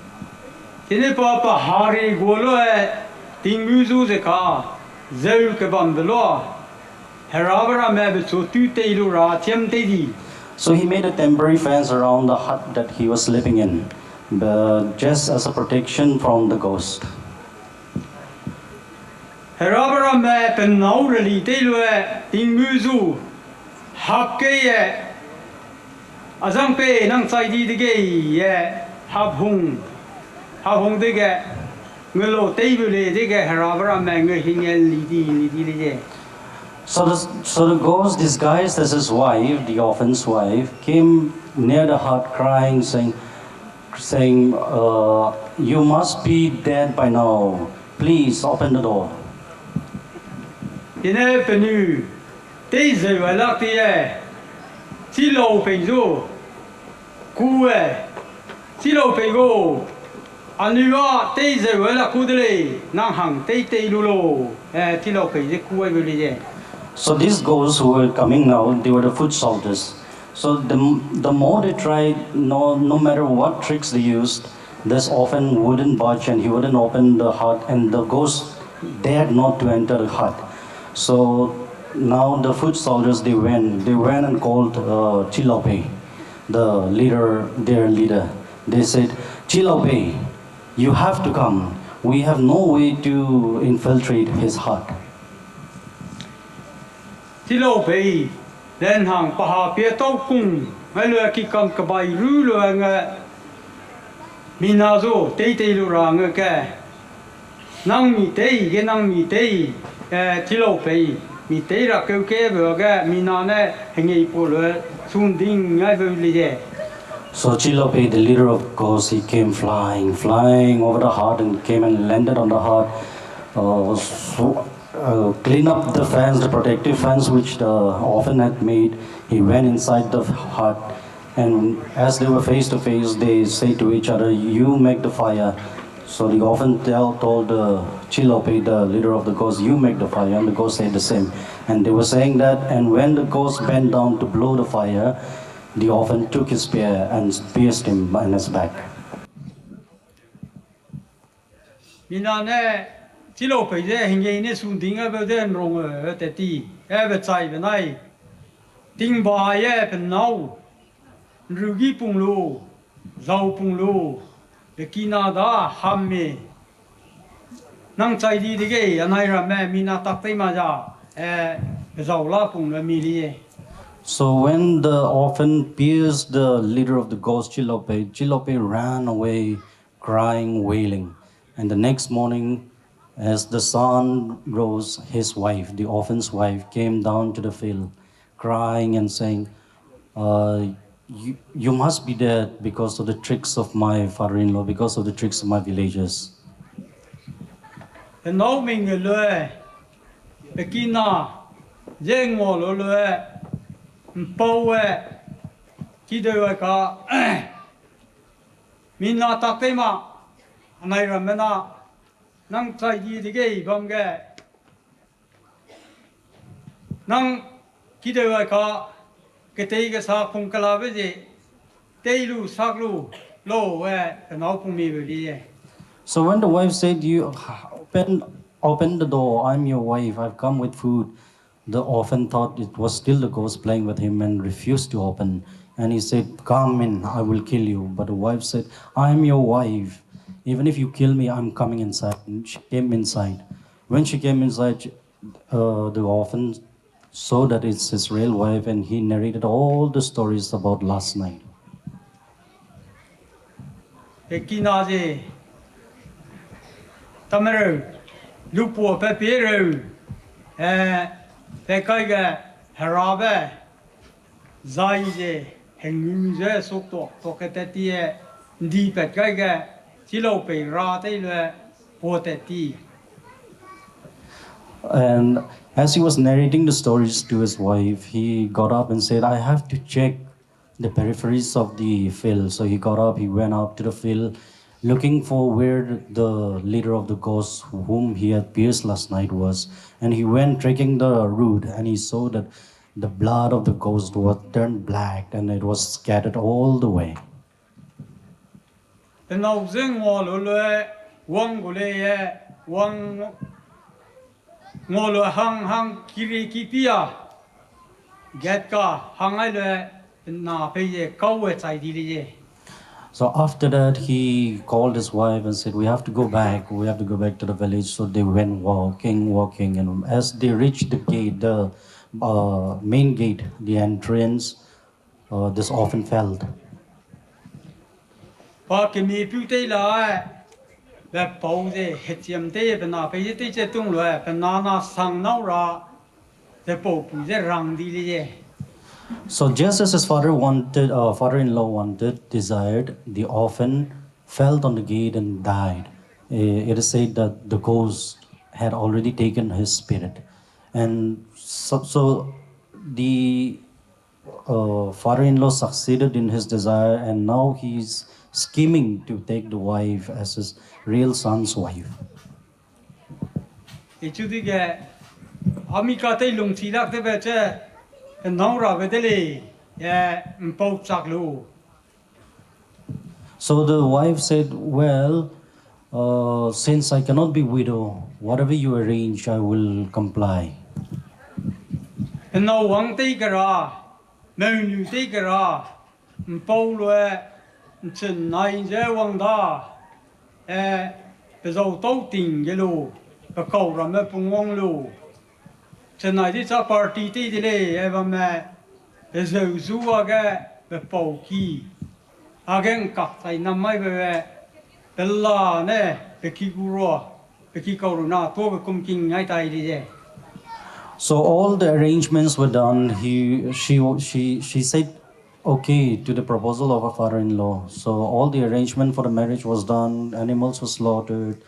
Ine pa hari golo ting muzu ze ka zeu ke bam belo herabara me be so tu te lu ra tiam te di. So he made a temporary fence around the hut that he was sleeping in, just as a protection from the ghost. Herabara me penau reli te lu ting muzu hap ke ye azang pe nang sai di de ge ye hap hung de ge ngelo te bu le de ge herabara me nge hingel li di le je. So the ghost, disguised as his wife, the orphan's wife, came near the hut crying, saying, you must be dead by now. Please open the door. Ine penu te ze wala ti ye chi lo pe zo ku chi lo pe go anu wa te ze wala ku de le nang hang te lu lo chi lo pe je ku ai le je. So these ghosts who were coming now, they were the foot soldiers. So the more they tried, no matter what tricks they used, this orphan wouldn't budge and he wouldn't open the hut, and the ghost dared not to enter the hut. So now the foot soldiers they went and called Chilope, their leader. They said, Chilope, you have to come. We have no way to infiltrate his hut. ที่โลไปเดินห่างปะหาเปียโต้กุ้งไม่เลยกิกังกระบายรู้เลยไงมีนาโซเตยเตยลูรางแกนั่งมีเตยแกนั่งมีเตยที่โลไปมีเตยรักแกเบื่อแกมีนาเนี่ยเฮงไอ้พวกเลยสุนดิ้งไงไปเลย So Chilope, the leader of ghosts, he came flying over the hut and came and landed on the hut. Clean up the fence, the protective fence which the orphan had made. He went inside the hut, and as they were face to face, they say to each other, "You make the fire." So the orphan told Chilope, the leader of the ghosts, "You make the fire," and the ghost said the same. And they were saying that, and when the ghost bent down to blow the fire, the orphan took his spear and pierced him in his back. มีนาเนี่ยที่โลไปเนี่ยเฮงไอ้เนี่ยสุนดิ้งไปเดินลงแต่ตีไปใจไปไหนดิ้งบ่ายเป็นเนาหรือกี่ปุ่งลูเจ้าปุ่งลูเด็กกินาดาฮัมเมนั่งใจดีดีเกยอันไหนระแม่มีนาตักเตมาจ้าเจ้าลาปุ่งละมีลี So when the orphan pierced the leader of the ghost, Chilope ran away, crying, wailing. And the next morning, as the sun rose, his wife, the orphan's wife, came down to the field, crying and saying, you must be dead because of the tricks of my father-in-law, because of the tricks of my villagers. So when the wife said, "You open the door, I'm your wife, I've come with food," the orphan thought it was still the ghost playing with him and refused to open. And he said, "Come in, I will kill you." But the wife said, "I'm your wife. Even if you kill me, I'm coming inside." And she came inside. When she came inside, the orphan saw that it's his real wife, and he narrated all the stories about last night. And as he was narrating the stories to his wife, he got up and said, "I have to check the peripheries of the field." So he got up, he went up to the field, looking for where the leader of the ghosts whom he had pierced last night was. And he went trekking the route, and he saw that the blood of the ghost was turned black and it was scattered all the way. So after that, he called his wife and said, "We have to go back to the village." So they went walking, and as they reached the gate, the main gate, the entrance, this orphan fell. So just as his father-in-law desired, the orphan fell on the gate and died. It is said that the ghost had already taken his spirit. And so the father-in-law succeeded in his desire, and now he's scheming to take the wife as his real son's wife. So the wife said, well, since I cannot be widow, whatever you arrange, I will comply. And now one take a menu take a Paulo Chen nine one da there's all touting yellow a cow ram up on one low. Tonight it's a party today, ever met. There's a zoo again, the pokey. Again, cut I know my way. The la ne, the kiguro, the kikoruna, to come king night idea. So all the arrangements were done. She said okay to the proposal of her father-in-law. So all the arrangement for the marriage was done. Animals were slaughtered,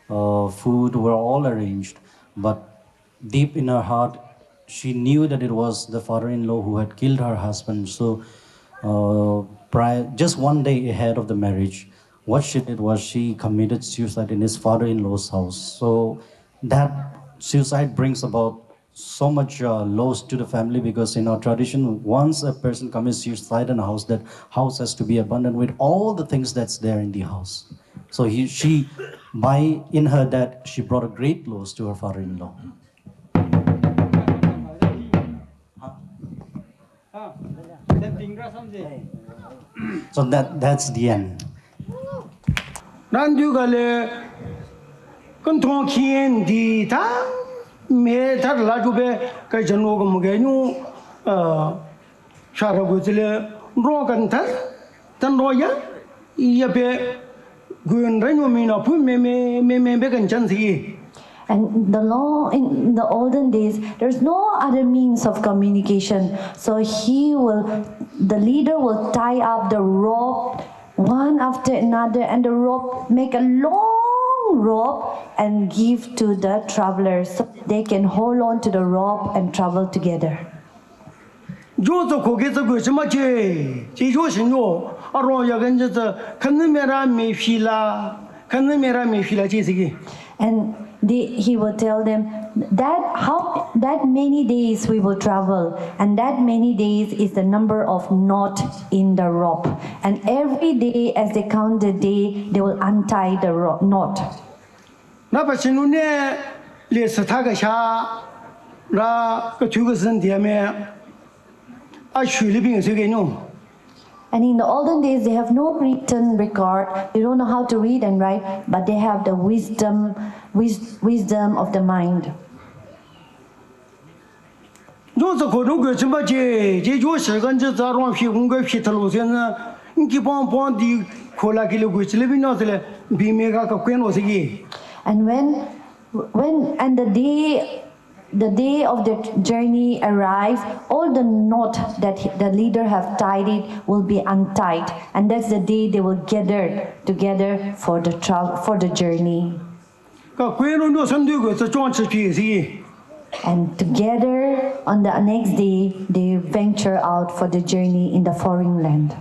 food were all arranged. But deep in her heart, she knew that it was the father-in-law who had killed her husband. So just one day ahead of the marriage, what she did was she committed suicide in his father-in-law's house. So that suicide brings about so much loss to the family, because in our tradition, once a person commits suicide in a house, that house has to be abandoned with all the things that's there in the house. So in her death, she brought a great loss to her father-in-law. So that's the end. Nan du gale con thong kien di ta me ta la ju be ka jano go mo ge nu sha ra go zile ro kan ta tan ro ya be gun ra nu mi na pu me be kan chan si. And the law in the olden days, there's no other means of communication. So the leader will tie up the rope one after another, and the rope make a long rope and give to the travelers so they can hold on to the rope and travel together. Jo zo ko ge zo go shima che ji jo shin yo a ro ya gen je kan me ra me fi la ji si. And he will tell them that many days we will travel, and that many days is the number of knot in the rope. And every day as they count the day, they will untie the knot. Na pa shin ne le sa ta ga sha ra ka chu ga sen dia me a shu li bing se ge no. And in the olden days, they have no written record. They don't know how to read and write, but they have the wisdom of the mind. Jo zo ko ru ge shima che ji jo shi gan je za ron fi gong ge fi ta lu sen na ni pon di ko la ki le gu chi le bi no se le bi me ga ka kwen o se gi. And when the day of the journey arrives, all the knot that the leader have tied it will be untied, and that's the day they will gather together for the journey. Ka kwen ro no san du ge za chuan chi pi si. And together on the next day, they venture out for the journey in the foreign land.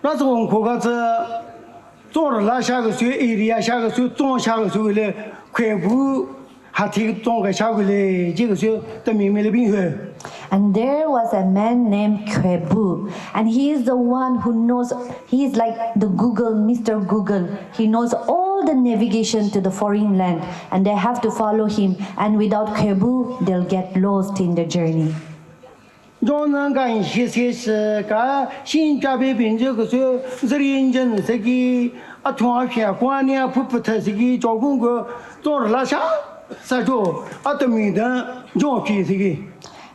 Na zo ko ga za zo la sha ge sui area sha ge sui zong sha ge sui le kwe bu. And there was a man named Kwebu, and he is the one who knows, he is like the Mr. Google. He knows all the navigation to the foreign land, and they have to follow him, and without Kwebu, they'll get lost in the journey.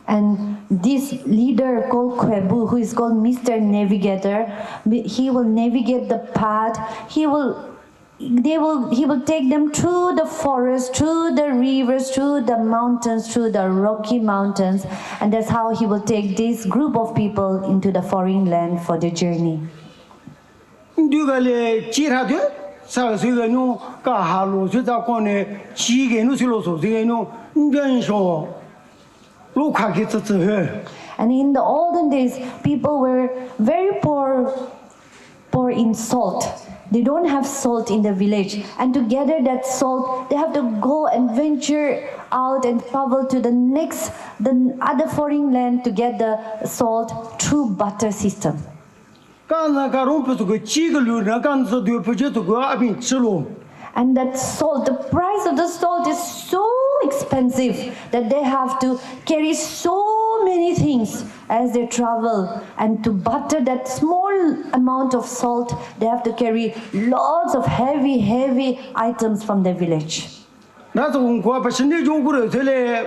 And this leader called Kwebu, who is called Mr. Navigator, he will navigate the path. He will take them through the forest, through the rivers, through the mountains, through the Rocky Mountains, and that's how he will take this group of people into the foreign land for the journey. And in the olden days, people were very poor in salt. They don't have salt in the village, and to gather that salt, they have to go and venture out and travel to the other foreign land to get the salt through barter system. 干那不是个几个流人，干是对不就这个阿边吃喽。 And that salt, the price of the salt is so expensive that they have to carry so many things as they travel. And to butter that small amount of salt, they have to carry lots of heavy items from their village. 那中国不是你中国人这里，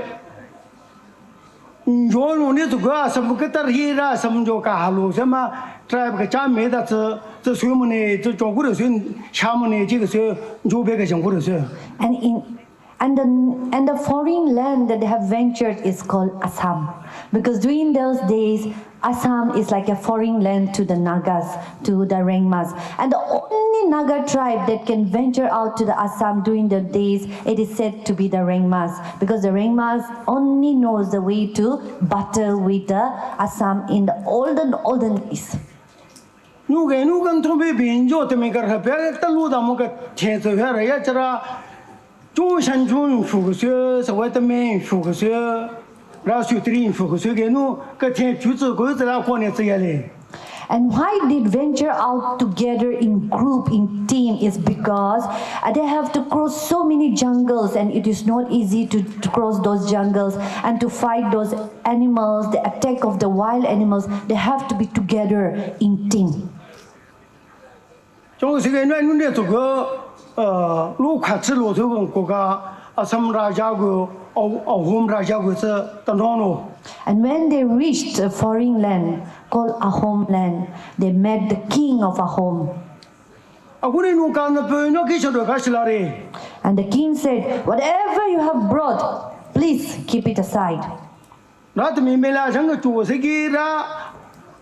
用的这个什么个大黑啦，什么叫干路什么，这个家没的这什么呢？这中国人说厦门呢，这个是就别个中国人说。And the foreign land that they have ventured is called Assam, because during those days, Assam is like a foreign land to the Nagas, to the Rengmas, and the only Naga tribe that can venture out to the Assam during the days, it is said to be the Rengmas, because the Rengmas only knows the way to battle with the Assam in the olden days. 如果从北边就这么个儿，别的路上么个天走下来也知道，中山中出个学，是外的门出个学，然后水的人出个学，给侬个天橘子狗子啦过年这样嘞。 And why they venture out together in group, in team, is because they have to cross so many jungles, and it is not easy to cross those jungles and to fight those animals, the attack of the wild animals. They have to be together in team. 中国这个南的这个路卡子路这个国家啊，什么拉家国，红拉家国是当中喽。 And when they reached a foreign land called Ahom land, they met the king of Ahom. 啊，我们弄干那不那给小的开始了嘞。 And the king said, "Whatever you have brought, please keep it aside." 那他们没来上个做这个啦，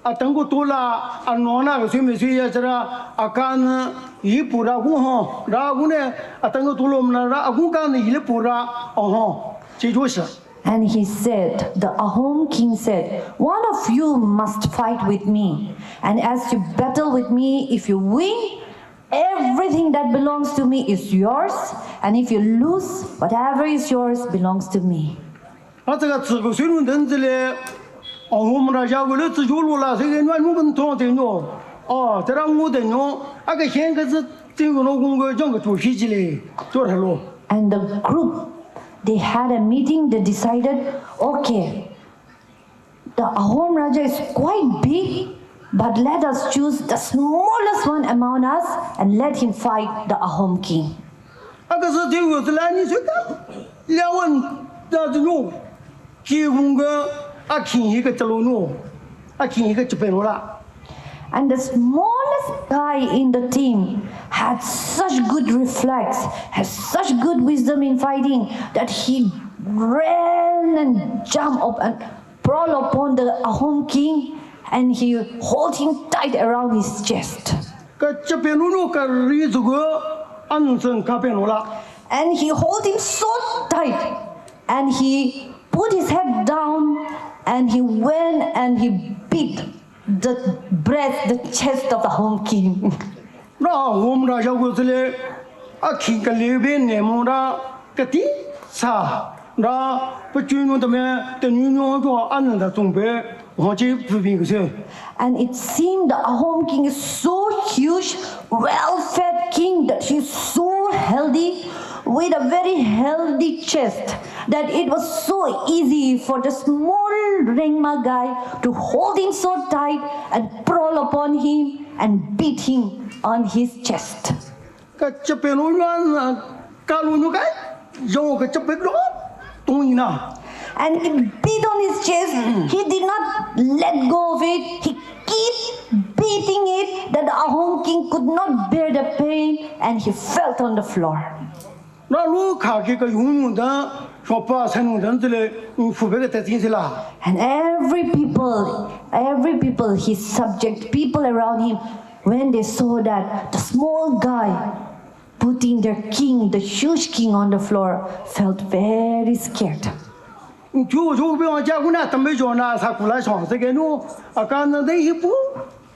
啊，等个多啦，啊，弄那个水没水也知道，啊，干呢一步啦，我哈，然后呢，啊，等个多了么啦，啊，我干呢一步啦，哦哈，这就是。 And he said, the Ahom king said, "One of you must fight with me. And as you battle with me, if you win, everything that belongs to me is yours. And if you lose, whatever is yours belongs to me." 啊，这个这个水龙头子嘞，哦，我们那家为了自救路啦，这个暖我们同的喏，哦，这让我的喏，啊个现在是这个老公个讲个做脾气嘞，做他咯。 And the group, they had a meeting, they decided, okay, the Ahom Raja is quite big, but let us choose the smallest one among us and let him fight the Ahom king. 啊，可是这个是来你说的，两万那这喏，结婚个啊，看一个这路喏，啊，看一个这边路啦。 And the smallest guy in the team had such good reflex, has such good wisdom in fighting that he ran and jumped up and crawled upon the Ahom king and he held him tight around his chest. 个这边路喏，个日子个安生卡边路啦。 And he held him so tight and he put his head down and he went and he beat the breast, the chest of the Ahom king. 那我们那小伙子嘞，啊，看个里边内蒙的个地啥，那不军用的么？的女用着安人的准备，我去不平个事。 And it seemed the Ahom king is so huge, well-fed king that he's so healthy, with a very healthy chest, that it was so easy for the small Rengma guy to hold him so tight and crawl upon him and beat him on his chest. 个这边路远，干路远个，让我个这边路东一呢。 And he beat on his chest. He did not let go of it. He kept beating it that the Ahom king could not bear the pain and he fell on the floor. 那路卡这个用的，说把才弄人子嘞，湖北个在进去啦。 And every people, his subject, people around him, when they saw that the small guy putting their king, the huge king on the floor, felt very scared. 就比方讲，我那东北角那他过来上这个路，啊，干那一步，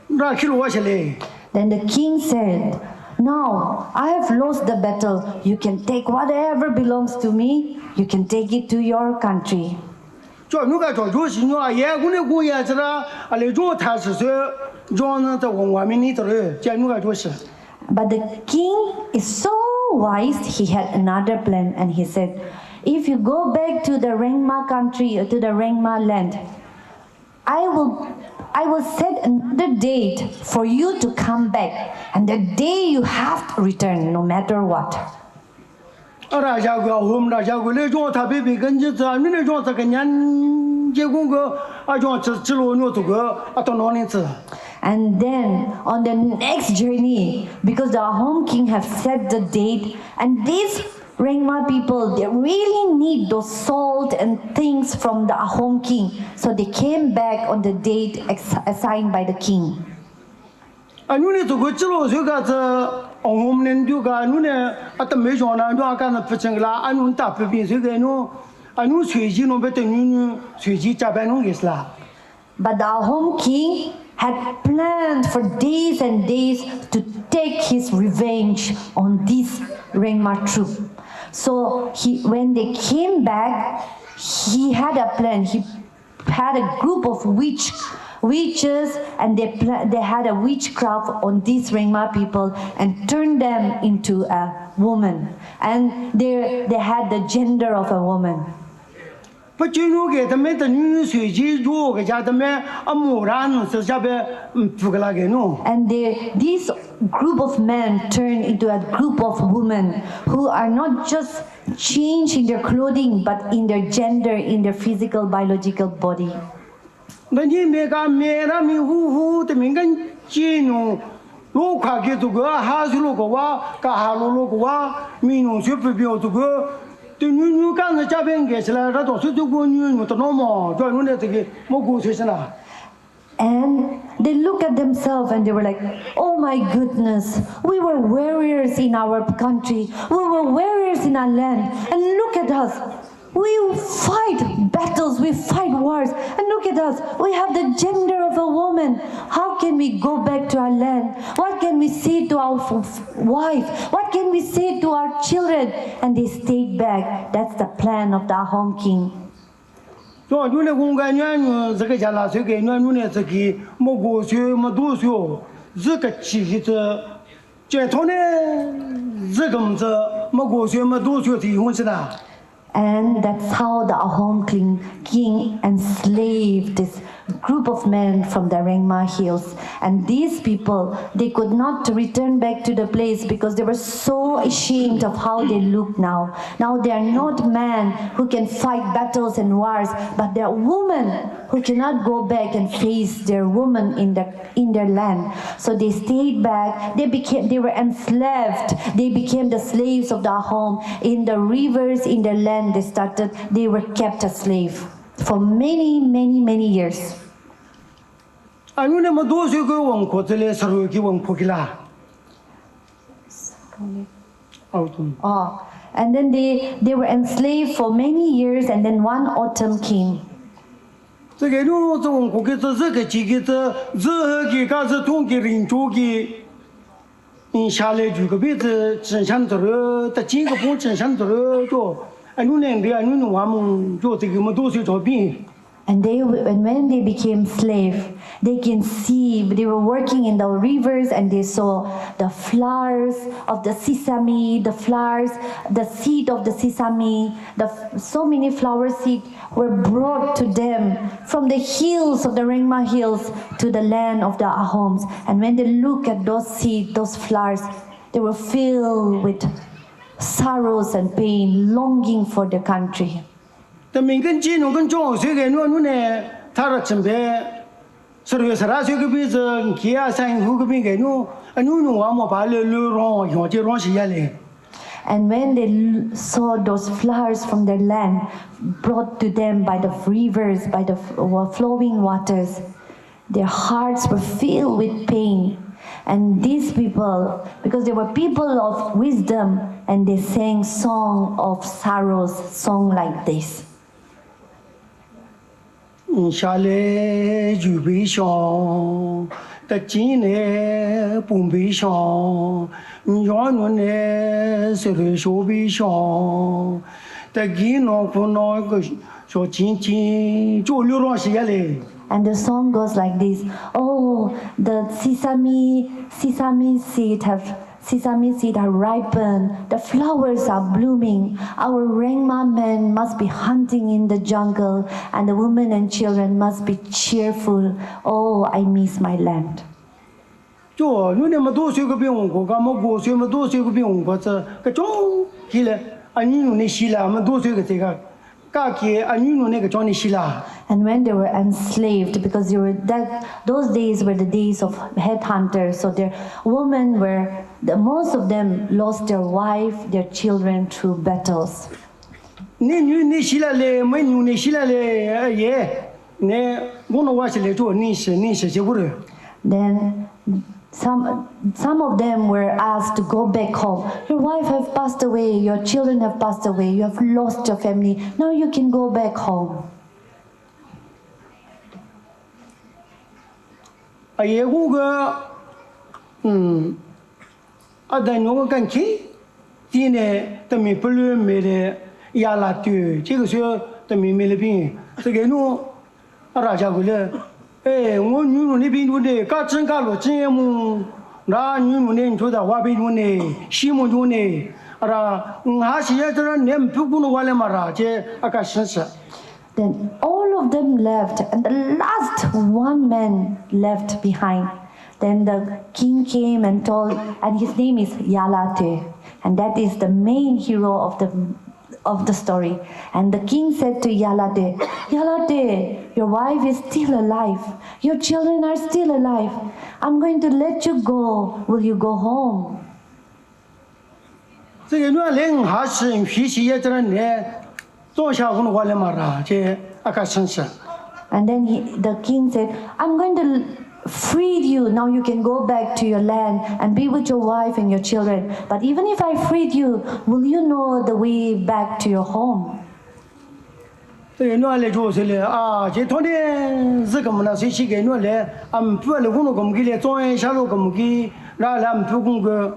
那去路去嘞。 Then the king said, "Now I have lost the battle. You can take whatever belongs to me. You can take it to your country." 就叫那个叫就是说也姑娘姑爷子啦，啊来做他是说，让那在外面你走了，叫那个就是。 But the king is so wise, he had another plan and he said, if you go back to the Rengma country, to the Rengma land, I will set another date for you to come back, and the day you have to return, no matter what. 啊，下个我们那下个来做他别别跟着这，你来做这个年结婚个，啊做这路你这个啊到哪里去？ And then on the next journey, because the home king have set the date, and these Rengma people, they really need those salt and things from the home king. So they came back on the date assigned by the king. 啊，你那这个这路这个这，我们那这个你那啊都没说呢，你啊干那不成啦，啊你大不变这个侬，啊你随机侬别等你随机加班侬也是啦。 But the home king had planned for days and days to take his revenge on this Rengma troop. So when they came back, he had a plan. He had a group of witches, and they had a witchcraft on these Rengma people and turned them into a woman. And they had the gender of a woman. 不就那个他们的女随机做个家他们啊木然是下边不个那个喏。 And this group of men turned into a group of women who are not just changing their clothing, but in their gender, in their physical, biological body. 那你没干没那迷糊糊的没跟进入，路快给这个还是路个哇，干哈路个哇，没弄学不标这个。 对女干的家边给起来，他都是这个女的那么，叫人家这个没过去是啦。 And they look at themselves and they were like, oh my goodness, we were warriors in our country, we were warriors in our land, and look at us. We fight battles, we fight wars, and look at us, we have the gender of a woman. How can we go back to our land? What can we say to our wife? What can we say to our children? And they stayed back. That's the plan of the home king. 说你那公干女这个家啦，这个女呢这个没过去没多学，这个气质，这头呢这个么子没过去没多学的婚是啦。 And that's how the Ahom king enslaved this group of men from the Rengma hills. And these people, they could not return back to the place because they were so ashamed of how they look now. Now they are not men who can fight battles and wars, but they are women who cannot go back and face their woman in their land. So they stayed back. They were enslaved. They became the slaves of the Ahom. In the rivers, in their land, they were kept a slave for many, many, many years. And then they were enslaved for many years, and then one autumn came. 这个路中国给这个几个这个个是中国人做的，下来就个别子真想走了，他几个不真想走了做。 And when they became slave, they can see, they were working in the rivers and they saw the flowers of the sesame, the flowers, the seed of the sesame, so many flower seeds were brought to them from the hills of the Rengma hills to the land of the Ahoms. And when they look at those seeds, those flowers, they were filled with sorrows and pain, longing for the country. And when they saw those flowers from their land brought to them by the rivers, by the flowing waters, their hearts were filled with pain. And these people, because they were people of wisdom, and they sang song of sorrows, song like this. 说紧紧就流浪些嘞。 And the song goes like this: Oh, the sesame seed are ripened, the flowers are blooming. Our Rengma men must be hunting in the jungle, and the women and children must be cheerful. Oh, I miss my land. 就有那么多岁个病过，俺们过岁么多岁个病过，这个种起来，你弄那西啦，么多岁个这个，嘎起你弄那个种的西啦。 And when they were enslaved, because those days were the days of headhunters, so their women most of them lost their wife, their children through battles. 你西来嘞，没弄那西来嘞也，那我那话是来做，你是结果了。 Then some of them were asked to go back home. Your wife have passed away, your children have passed away, you have lost your family. Now you can go back home. 也我个，但我感情，今年他们不论买的亚拉对，这个时候他们买了病，这个喏，大家过来，我女人那边的，嘎真嘎罗真么，那女人呢，说的话边呢，西门中呢，还是要这年不过完了嘛啦，这个现实。 Then all of them left, and the last one man left behind. Then the king came and told, and his name is Yalate, and that is the main hero of the story. And the king said to Yalate, Yalate, your wife is still alive. Your children are still alive. I'm going to let you go. Will you go home? 这个女人还是脾气也这呢。 And then the king said, I'm going to free you. Now you can go back to your land and be with your wife and your children. But even if I freed you, will you know the way back to your home? 这个女来做是嘞这昨天是个么呢？谁去给女来？不了工作怎么给嘞？早上下楼怎么给？然后不工作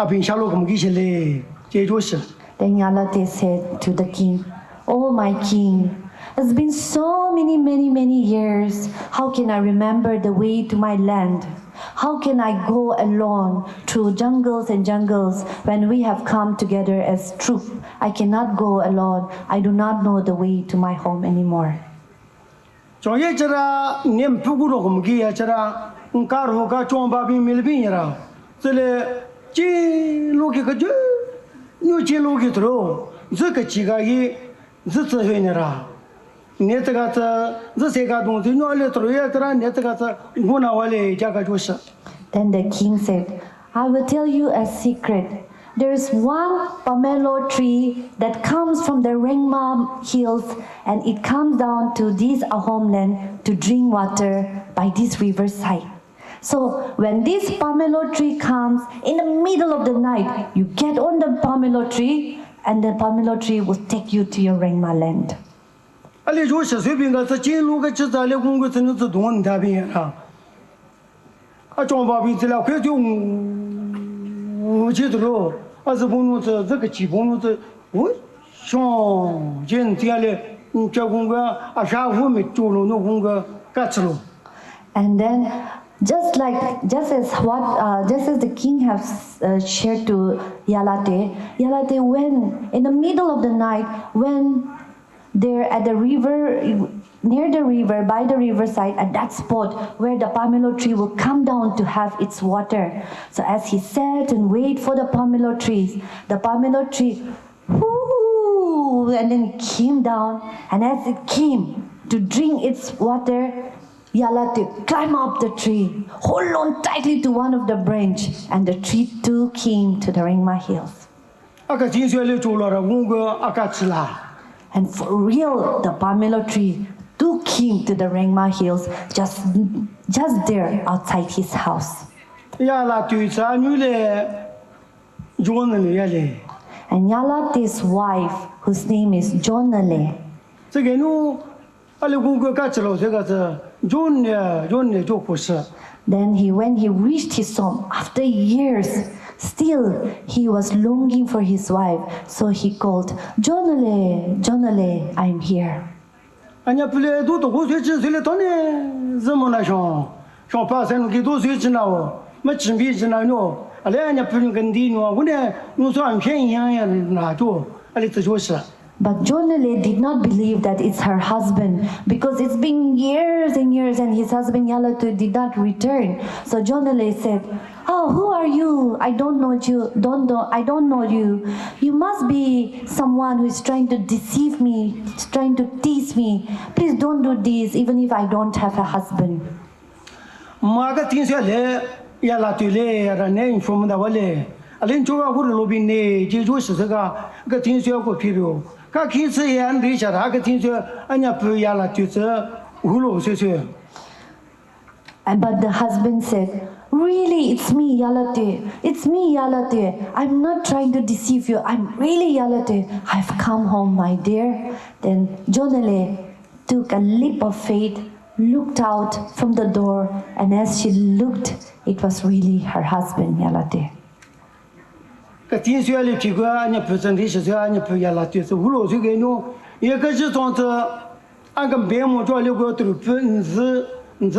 平下楼怎么给去嘞？这就是。 Then Yalate said to the king, Oh, my king, it's been so many years. How can I remember the way to my land? How can I go alone through jungles and jungles when we have come together as troop? I cannot go alone. I do not know the way to my home anymore. 昨夜这啦，你不顾了我们给呀这啦，假如个装把病没了病呀，这里这路给个就，你这路给头，这个几个月。 是指挥呢啦，你这个这些个东西，你来做也这啦，你这个我那话嘞，这个就是。Then the king said, I will tell you a secret. There is one pomelo tree that comes from the Rengma hills, and it comes down to this homeland to drink water by this riverside. So when this pomelo tree comes in the middle of the night, you get on the pomelo tree. And the pomelo tree will take you to your Rengma land. 你说是随便个，这进入个制造的工作才能自动那边啊。装把病治疗快就我记得了，是不能这个基本是我想今天嘞，这工作下午没做了，那工作干吃了。And then. Just as the king has shared to Yalate, when in the middle of the night, when they're at the river, near the river, by the riverside, at that spot where the pomelo tree will come down to have its water. So as he sat and waited for the pomelo tree, whoo, and then it came down, and as it came to drink its water, Yalate climbed up the tree, hold on tightly to one of the branch, and the tree too came to the Rengma hills. And for real, the pomelo tree too came to the Rengma hills, just there outside his house. And Yalate's wife, whose name is Jonale. Then when he reached his home, after years, still he was longing for his wife. So he called, Jonale, Jonale, I'm here. anya pule do to go se le to ne zemo na shon pa sen ki do se na wo ma chin bi na no ale anya pule gan di no wo ne no so an chen yang ya na jo ale zi jo shi. But Jonale did not believe that it's her husband because it's been years and years and his husband Yalate did not return. So Jonale said, "Oh, who are you? I don't know you. I don't know you. You must be someone who is trying to deceive me, trying to tease me. Please don't do this, even if I don't have a husband." Maga tin se le Yalate le ra ne from da wale. Alen joga hu lo bi ne ji jo shi se ga tin se ko pi ro. Ka ki se yan ri sha ra ga tin se anya pu Yalate ze hu lo se se. But the husband said, "Really, it's me, Yalate. It's me, Yalate. I'm not trying to deceive you. I'm really Yalate. I've come home, my dear." Then Jonale took a leap of faith, looked out from the door, and as she looked, it was really her husband, Yalate. Ka tin se le ti ga anya pu zhen ri shi se anya pu Yalate ze hu lo se ge no ye ge ji zong ze an ga be mo zhuo le go tu pu And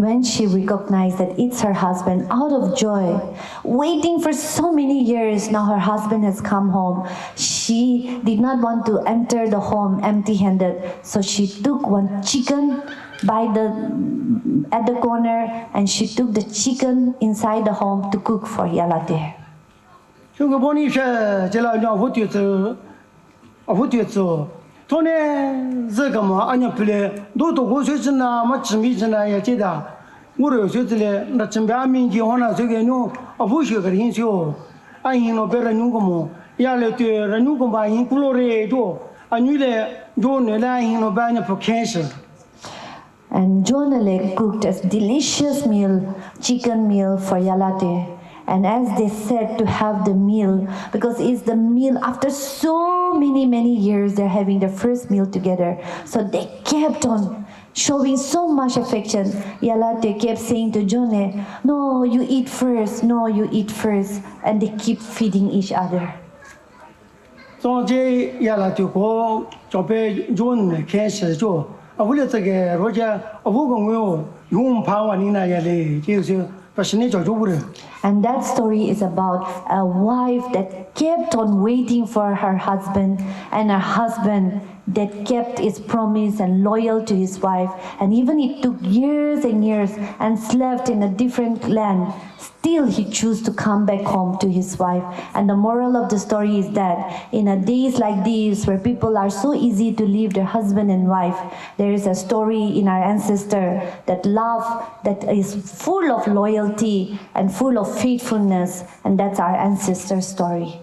when she recognized that it's her husband, out of joy, waiting for so many years, now her husband has come home. She did not want to enter the home empty-handed, so she took one chicken at the corner, and she took the chicken inside the home to cook for Yalate. Tone zega anya pule do to go se na ma chimi na ya che da mo ro se le na chimba min ji hona se ge no abu she ga yin sio ai yin no be ra nyu ko mo ya le te ra nyu ko ba yin ku lo re do anyu le do ne la yin no ba nya po cancer. And Jonale cooked a delicious chicken meal for Yalate. And as they said to have the meal, because it's the meal after so many years, they're having their first meal together. So they kept on showing so much affection. Yalate kept saying to Jone, "No, you eat first. No, you eat first." And they keep feeding each other. So je Yalate ko chope Jone cancer jo. Avule zege roja avu gongyo yum pa wa ni na ya le je se And that story is about a wife that kept on waiting for her husband, and her husband that kept his promise and loyal to his wife. And even it took years and years and slept in a different land, still he chose to come back home to his wife. And the moral of the story is that in a days like these, where people are so easy to leave their husband and wife, there is a story in our ancestor that love that is full of loyalty and full of faithfulness, and that's our ancestor story.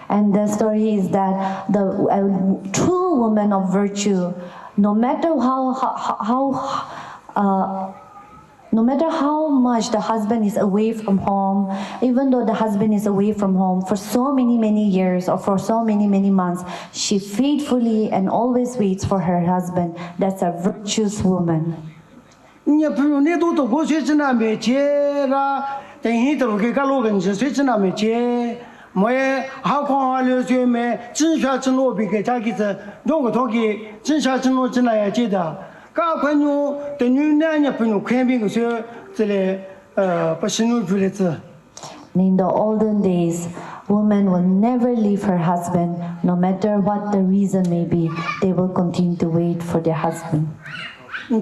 And the story is that the true woman of virtue, no matter how much the husband is away from home, even though the husband is away from home for so many years or for so many months, she faithfully and always waits for her husband. That's a virtuous woman. In the olden days, women will never leave her husband, no matter what the reason may be. They will continue to wait for their husband. So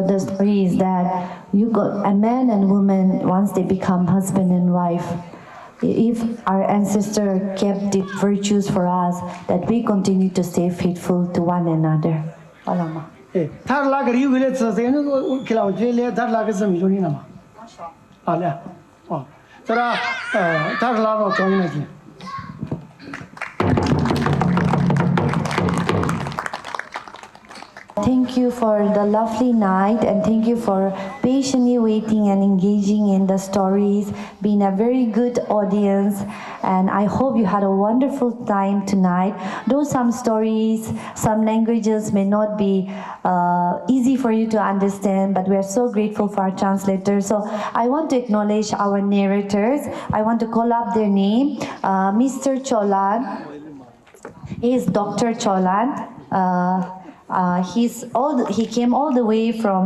the story is that you got a man and woman, once they become husband and wife, if our ancestor kept the virtues for us, that we continue to stay faithful to one another. Alama. စရာတာလာတော့ကြောင်းနေကြီး Thank you for the lovely night and thank you for patiently waiting and engaging in the stories, being a very good audience, and I hope you had a wonderful time tonight. Though some stories, some languages may not be easy for you to understand, but we are so grateful for our translators. So I want to acknowledge our narrators. I want to call up their name. Mr. Chollen, he is Dr. Chollen. He came all the way from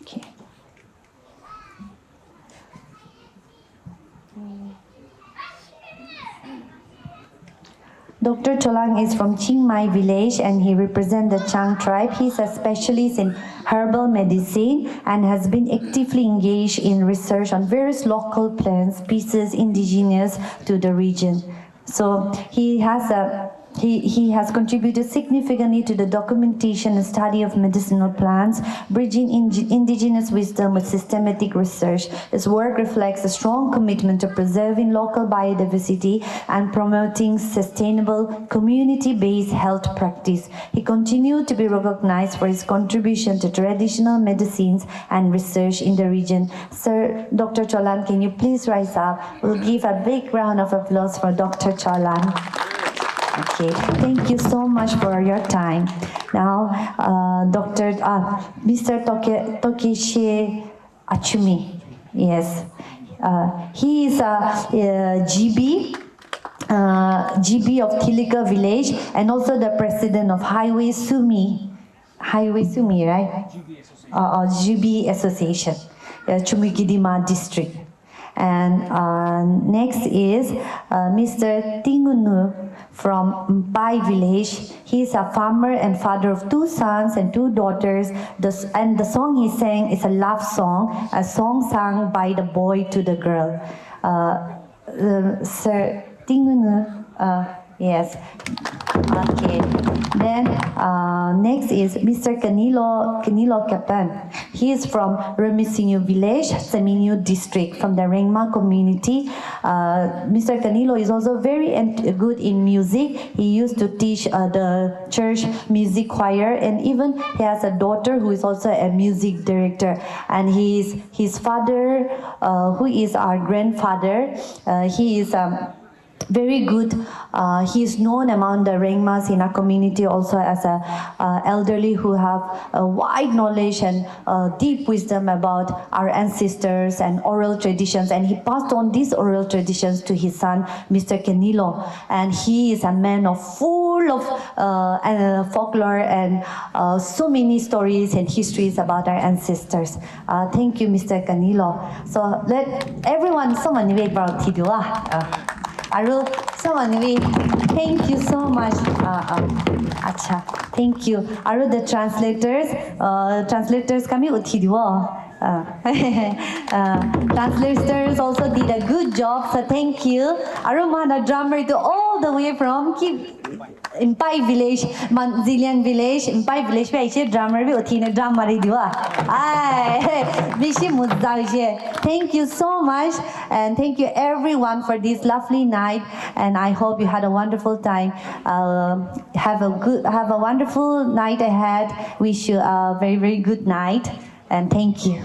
okay. Dr. Chollen is from Chiang Mai village and he represents the Chang tribe. He's a specialist in herbal medicine and has been actively engaged in research on various local plants, species indigenous to the region. So he has contributed significantly to the documentation and study of medicinal plants, bridging indigenous wisdom with systematic research. His work reflects a strong commitment to preserving local biodiversity and promoting sustainable community-based health practice. He continued to be recognized for his contribution to traditional medicines and research in the region. Sir, Dr. Chollen, can you please rise up? We'll give a big round of applause for Dr. Chollen. Okay, thank you so much for your time. Now, Mr. Tokishe Achumi, yes. He is a GB of Tilika village and also the president of Highway Sumi, right? GB Association, Chümoukedima district. And next is Mr. Tingunu from Mpai village. He is a farmer and father of 2 sons and 2 daughters. And the song he sang is a love song, a song sung by the boy to the girl. Sir Tingunu, yes. Okay. Then next is Mr. Kanilo Kapan. He is from Remisinyu village, Seminyu district, from the Rengma community. Mr. Kanilo is also very good in music. He used to teach the church music choir, and even he has a daughter who is also a music director. And his father, who is our grandfather, he is very good. He is known among the Rengmas in our community also as a elderly who have a wide knowledge and deep wisdom about our ancestors and oral traditions. And he passed on these oral traditions to his son, Mr. Kanilo. And he is a man full of folklore and so many stories and histories about our ancestors. Thank you, Mr. Kanilo. So let everyone, someone wait for Tidua. Arul, someone thank you so much. Acha, thank you. Arul, the translators kami uthidiwa. Translators also did a good job, so thank you. Arul, mana drummer to all the way from Mpai village, Manzilian village, Mpai village pe aise drummer bhi uthine drum mari diwa. Bishi mudda hoise. Thank you so much and thank you everyone for this lovely night and I hope you had a wonderful time. Have a wonderful night ahead. Wish you a very good night and thank you.